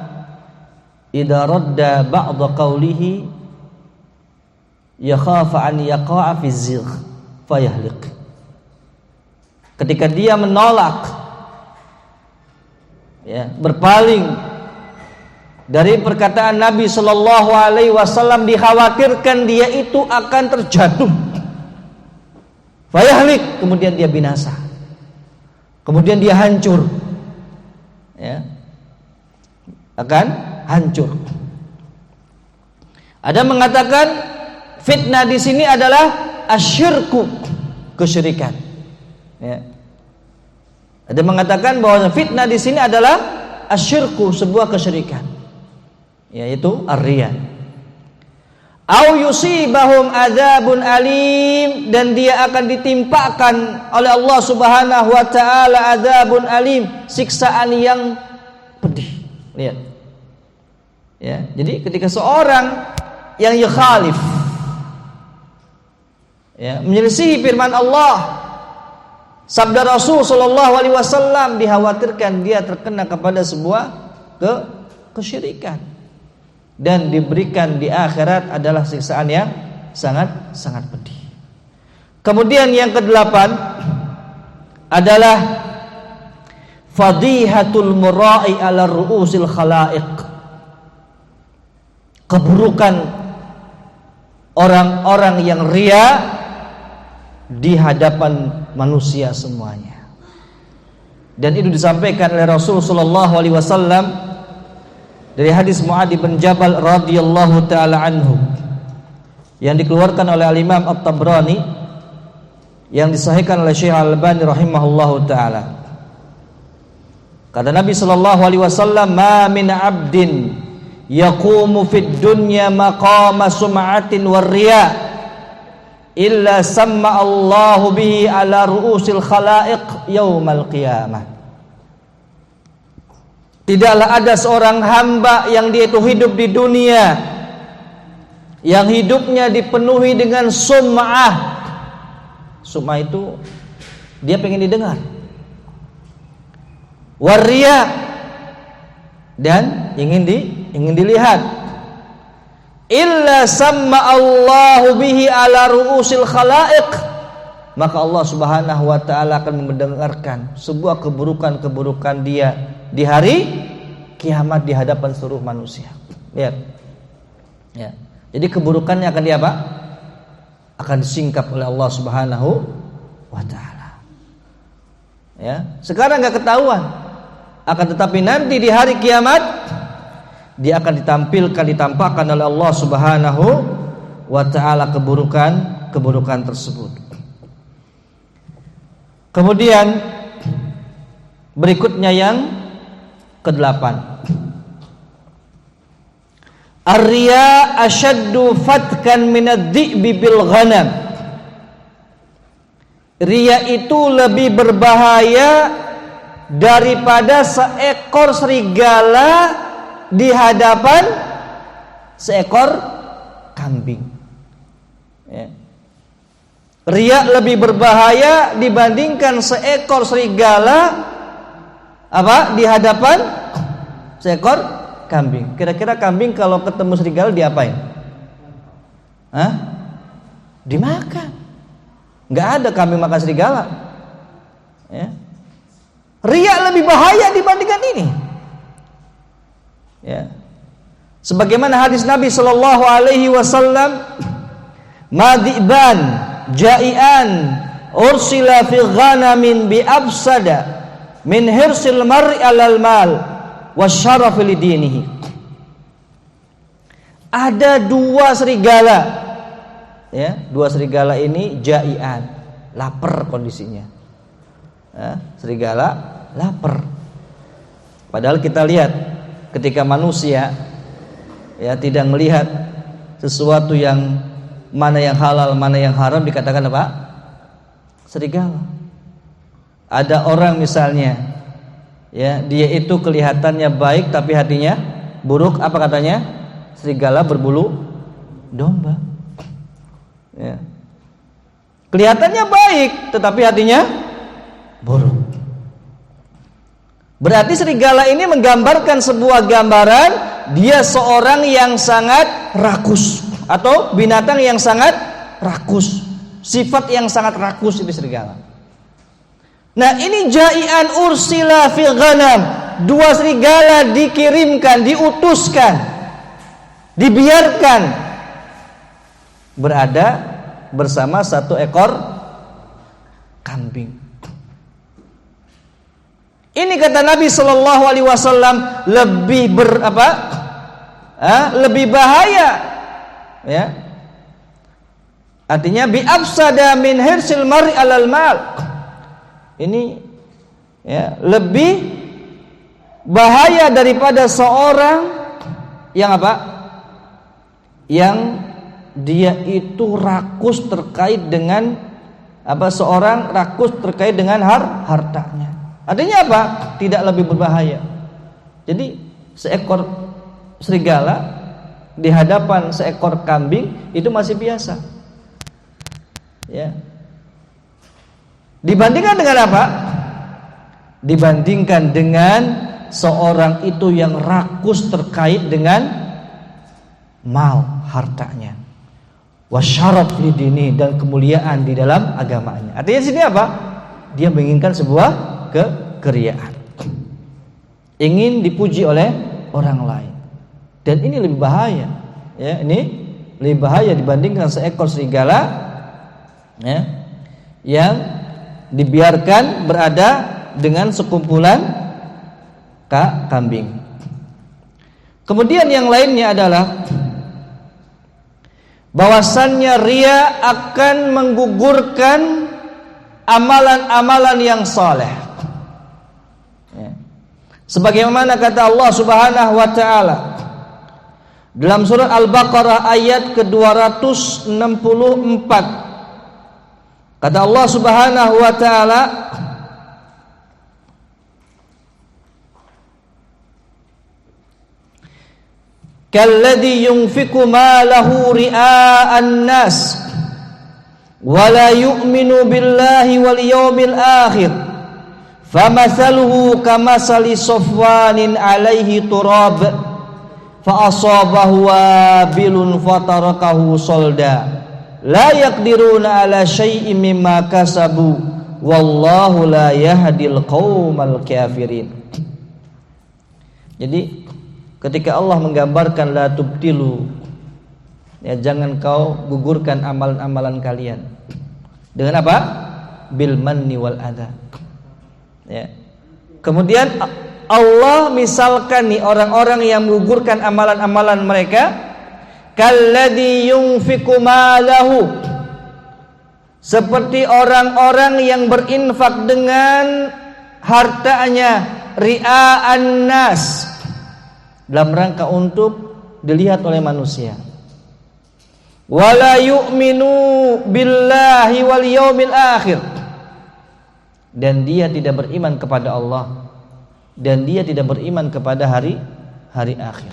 idza radda ba'd qawlihi yakhafa an yaqa'a fi zigh fayahliq. Ketika dia menolak, ya, berpaling dari perkataan Nabi Shallallahu Alaihi Wasallam, dikhawatirkan dia itu akan terjatuh, fayahlik, kemudian dia binasa, kemudian dia hancur, ya, akan hancur. Ada mengatakan fitnah di sini adalah asyirku, kesyirikan. Ya. Ada mengatakan bahwa fitnah di sini adalah asyirku, sebuah kesyirikan, yaitu ar-riya. Au yusibahum adzabun alim, dan dia akan ditimpakan oleh Allah Subhanahu wa taala adzabun alim, siksaan yang pedih. Lihat. Ya, jadi ketika seorang yang yukhalif, ya, menyelisihi firman Allah, sabda Rasul sallallahu alaihi wasallam, dikhawatirkan dia terkena kepada sebuah kesyirikan. Dan diberikan di akhirat adalah siksaan yang sangat pedih. Kemudian yang ke-8 adalah fadihatul mura'i ala ru'usil khalaiq. Keburukan orang-orang yang riya di hadapan manusia semuanya. Dan itu disampaikan oleh Rasul sallallahu alaihi wasallam dari hadis Mu'adz bin Jabal radhiyallahu taala anhu, yang dikeluarkan oleh Al-Imam At-Tabrani, yang disahihkan oleh Syekh Al-Albani rahimahullahu taala. Kata Nabi sallallahu alaihi wasallam, "Ma min 'abdin yaqumu fid dunya maqama sum'atin war riya illa samma Allahu bihi ala ru'usil khalaiq yaumal qiyamah." Tidaklah ada seorang hamba yang dia itu hidup di dunia, yang hidupnya dipenuhi dengan sum'ah. Sum'ah itu dia pengen didengar, waria, dan ingin dilihat. Illa samma Allahu bihi ala ru'usil khalaiq, maka Allah Subhanahu wa taala akan mendengarkan sebuah keburukan-keburukan dia di hari kiamat di hadapan seluruh manusia. Lihat. Ya. Jadi keburukannya akan diapa? Akan disingkap oleh Allah Subhanahu wa taala. Ya, sekarang enggak ketahuan. Akan tetapi nanti di hari kiamat dia akan ditampakkan oleh Allah Subhanahu wa taala keburukan tersebut. Kemudian berikutnya yang ke-8, ar-riya ashaddu fatkan minad-dhi'bi bil ghanam. Riya itu lebih berbahaya daripada seekor serigala di hadapan seekor kambing. Ya. Riya lebih berbahaya dibandingkan seekor serigala di hadapan seekor kambing. Kira-kira kambing kalau ketemu serigala diapain? Dimakan. Nggak ada kambing makan serigala. Ya. Riya lebih bahaya dibandingkan ini. Ya. Sebagaimana hadis Nabi Shallallahu Alaihi Wasallam, "Madiban jai'an ursila fi ghanamin bi absada min hirsil mar'i alal mal wasyaraf li dinihi." Ada 2 serigala, ya, 2 serigala ini jai'an, lapar kondisinya. Ya, serigala lapar. Padahal kita lihat ketika manusia, ya, tidak melihat sesuatu yang mana yang halal, mana yang haram, dikatakan apa? serigala. Ada orang misalnya, ya, dia itu kelihatannya baik tapi hatinya buruk. Apa katanya? Serigala berbulu domba. Ya. Kelihatannya baik tetapi hatinya buruk. Berarti serigala ini menggambarkan sebuah gambaran dia seorang yang sangat rakus, atau binatang yang sangat rakus, sifat yang sangat rakus itu serigala. Nah, ini jai'an ursila fil ghanam, dua serigala dikirimkan, diutuskan, dibiarkan berada bersama satu ekor kambing. Ini kata Nabi Shallallahu Alaihi Wasallam lebih bahaya, ya. Artinya bi afsada min hirsil mar'i alal mal. Ini, ya, lebih bahaya daripada seorang yang apa? Yang dia itu rakus terkait dengan apa? Seorang rakus terkait dengan hartanya. Artinya apa? Tidak lebih berbahaya. Jadi seekor serigala di hadapan seekor kambing itu masih biasa, ya. Dibandingkan dengan apa? Dibandingkan dengan seorang itu yang rakus terkait dengan mal, hartanya, wasyaraf lidini, dan kemuliaan di dalam agamanya. Artinya di sini apa? Dia menginginkan sebuah keriaan, ingin dipuji oleh orang lain, dan ini lebih bahaya, ya. Ini lebih bahaya dibandingkan seekor serigala, ya, yang dibiarkan berada dengan sekumpulan kambing. Kemudian yang lainnya adalah bahwasannya ria akan menggugurkan amalan-amalan yang saleh. Sebagaimana kata Allah Subhanahu wa taala dalam surat Al-Baqarah ayat ke-264. Kata Allah Subhanahu wa taala, kalladzi yunfiqu malahu ria'an nas wa la yu'minu billahi wal yawmil akhir famathaluhu kamathali safwanin 'alaihi turab fa asabahu wabilun fatarakahu solda la yaqdiruna 'ala syai'in mimma kasabu wallahu la yahdil qaumal kafirin. Jadi ketika Allah menggambarkan la tubtilu, ya, jangan kau gugurkan amalan-amalan kalian dengan apa? Bil manni wal adha. Ya. Kemudian Allah misalkan nih orang-orang yang menggugurkan amalan-amalan mereka, kalladzi yunfiqu malahu, seperti orang-orang yang berinfak dengan hartanya ria'an nas, dalam rangka untuk dilihat oleh manusia. Wala yu'minu billahi wal yaumil akhir, dan dia tidak beriman kepada Allah, dan dia tidak beriman kepada hari akhir.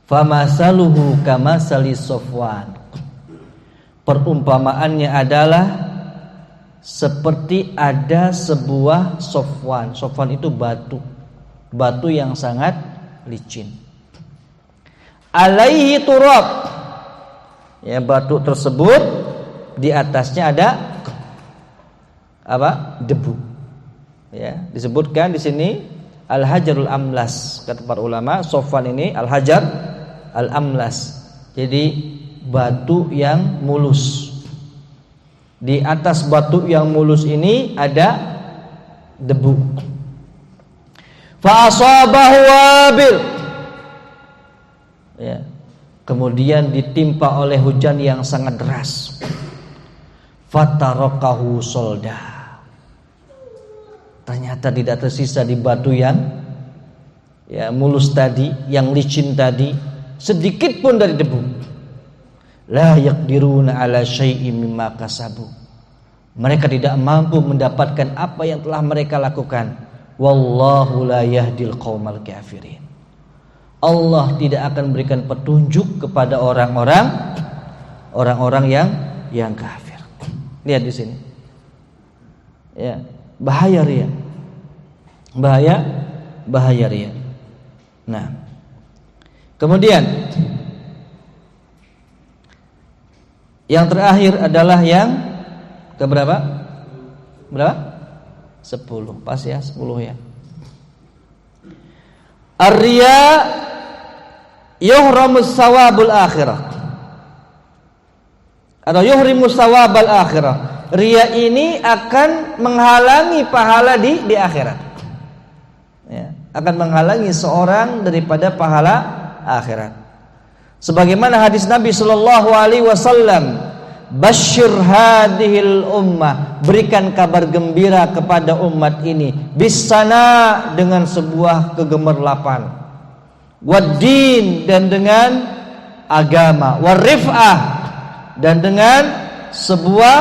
Famasaluhu kamasali safwan, perumpamaannya adalah seperti ada sebuah safwan. Safwan itu batu yang sangat licin. Alaihi turab, ya, batu tersebut di atasnya ada apa? Debu. Ya, disebutkan di sini al-hajarul amlas. Kata para ulama, safwan ini al-hajar al-amlas. Jadi batu yang mulus. Di atas batu yang mulus ini ada debu. Fa asabahu wabil, ya, kemudian ditimpa oleh hujan yang sangat deras. Fatarakahu solda, ternyata tidak tersisa di batu yang, ya, mulus tadi, yang licin tadi, sedikit pun dari debu. La yaqdiruna ala syai'im mimma kasabu, Mereka tidak mampu mendapatkan apa yang telah mereka lakukan. Wallahu la yahdil qaumal kafirin. Allah tidak akan berikan petunjuk kepada orang-orang yang kafir. Lihat di sini. Ya, bahaya riya. Bahaya riya. Nah, kemudian yang terakhir adalah yang keberapa? Berapa? 10. Pas ya, 10 ya. Ar-riya yuhramus sawabul akhirah. Atau yuhrimus sawabal akhirah. Riya ini akan menghalangi pahala di akhirat. Ya, akan menghalangi seorang daripada pahala akhirat. Sebagaimana hadis Nabi sallallahu alaihi wasallam, "Basyir hadhil ummah," berikan kabar gembira kepada umat ini, bisana, dengan sebuah kegemerlapan, waddin, dan dengan agama, warif'ah, dan dengan sebuah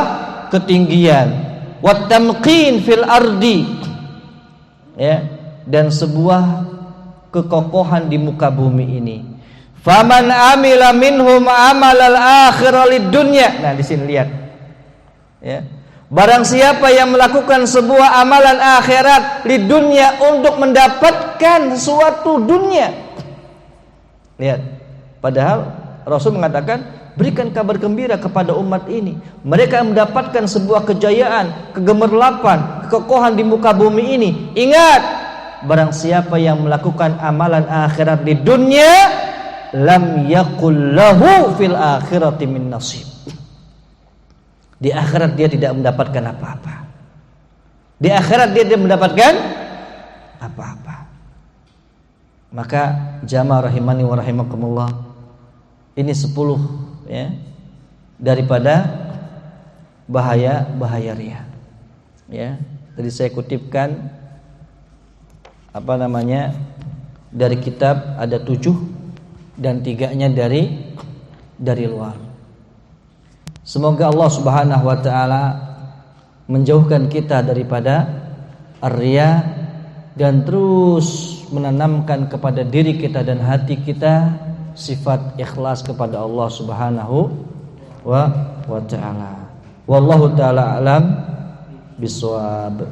ketinggian, wattamqin fil ardi, ya, dan sebuah kekokohan di muka bumi ini. Faman amila minhum amalal akhirah lid dunya. Nah, di sini lihat. Ya. Barang siapa yang melakukan sebuah amalan akhirat lid dunya, untuk mendapatkan suatu dunia. Lihat. Padahal Rasul mengatakan, berikan kabar gembira kepada umat ini. Mereka mendapatkan sebuah kejayaan, kegemerlapan, kekokohan di muka bumi ini. Ingat, barang siapa yang melakukan amalan akhirat di dunia, lam yakul lahu fil akhirati min nasib. Di akhirat dia tidak mendapatkan apa-apa. Di akhirat dia tidak mendapatkan apa-apa. Maka jamaah rahimani wa rahimakumullah, ini 10 ya daripada bahaya riya. Ya, tadi saya kutipkan dari kitab ada 7 dan 3-nya dari luar. Semoga Allah Subhanahu wa taala menjauhkan kita daripada ar-riya dan terus menanamkan kepada diri kita dan hati kita sifat ikhlas kepada Allah Subhanahu wa taala. Wallahu taala alam bisawab.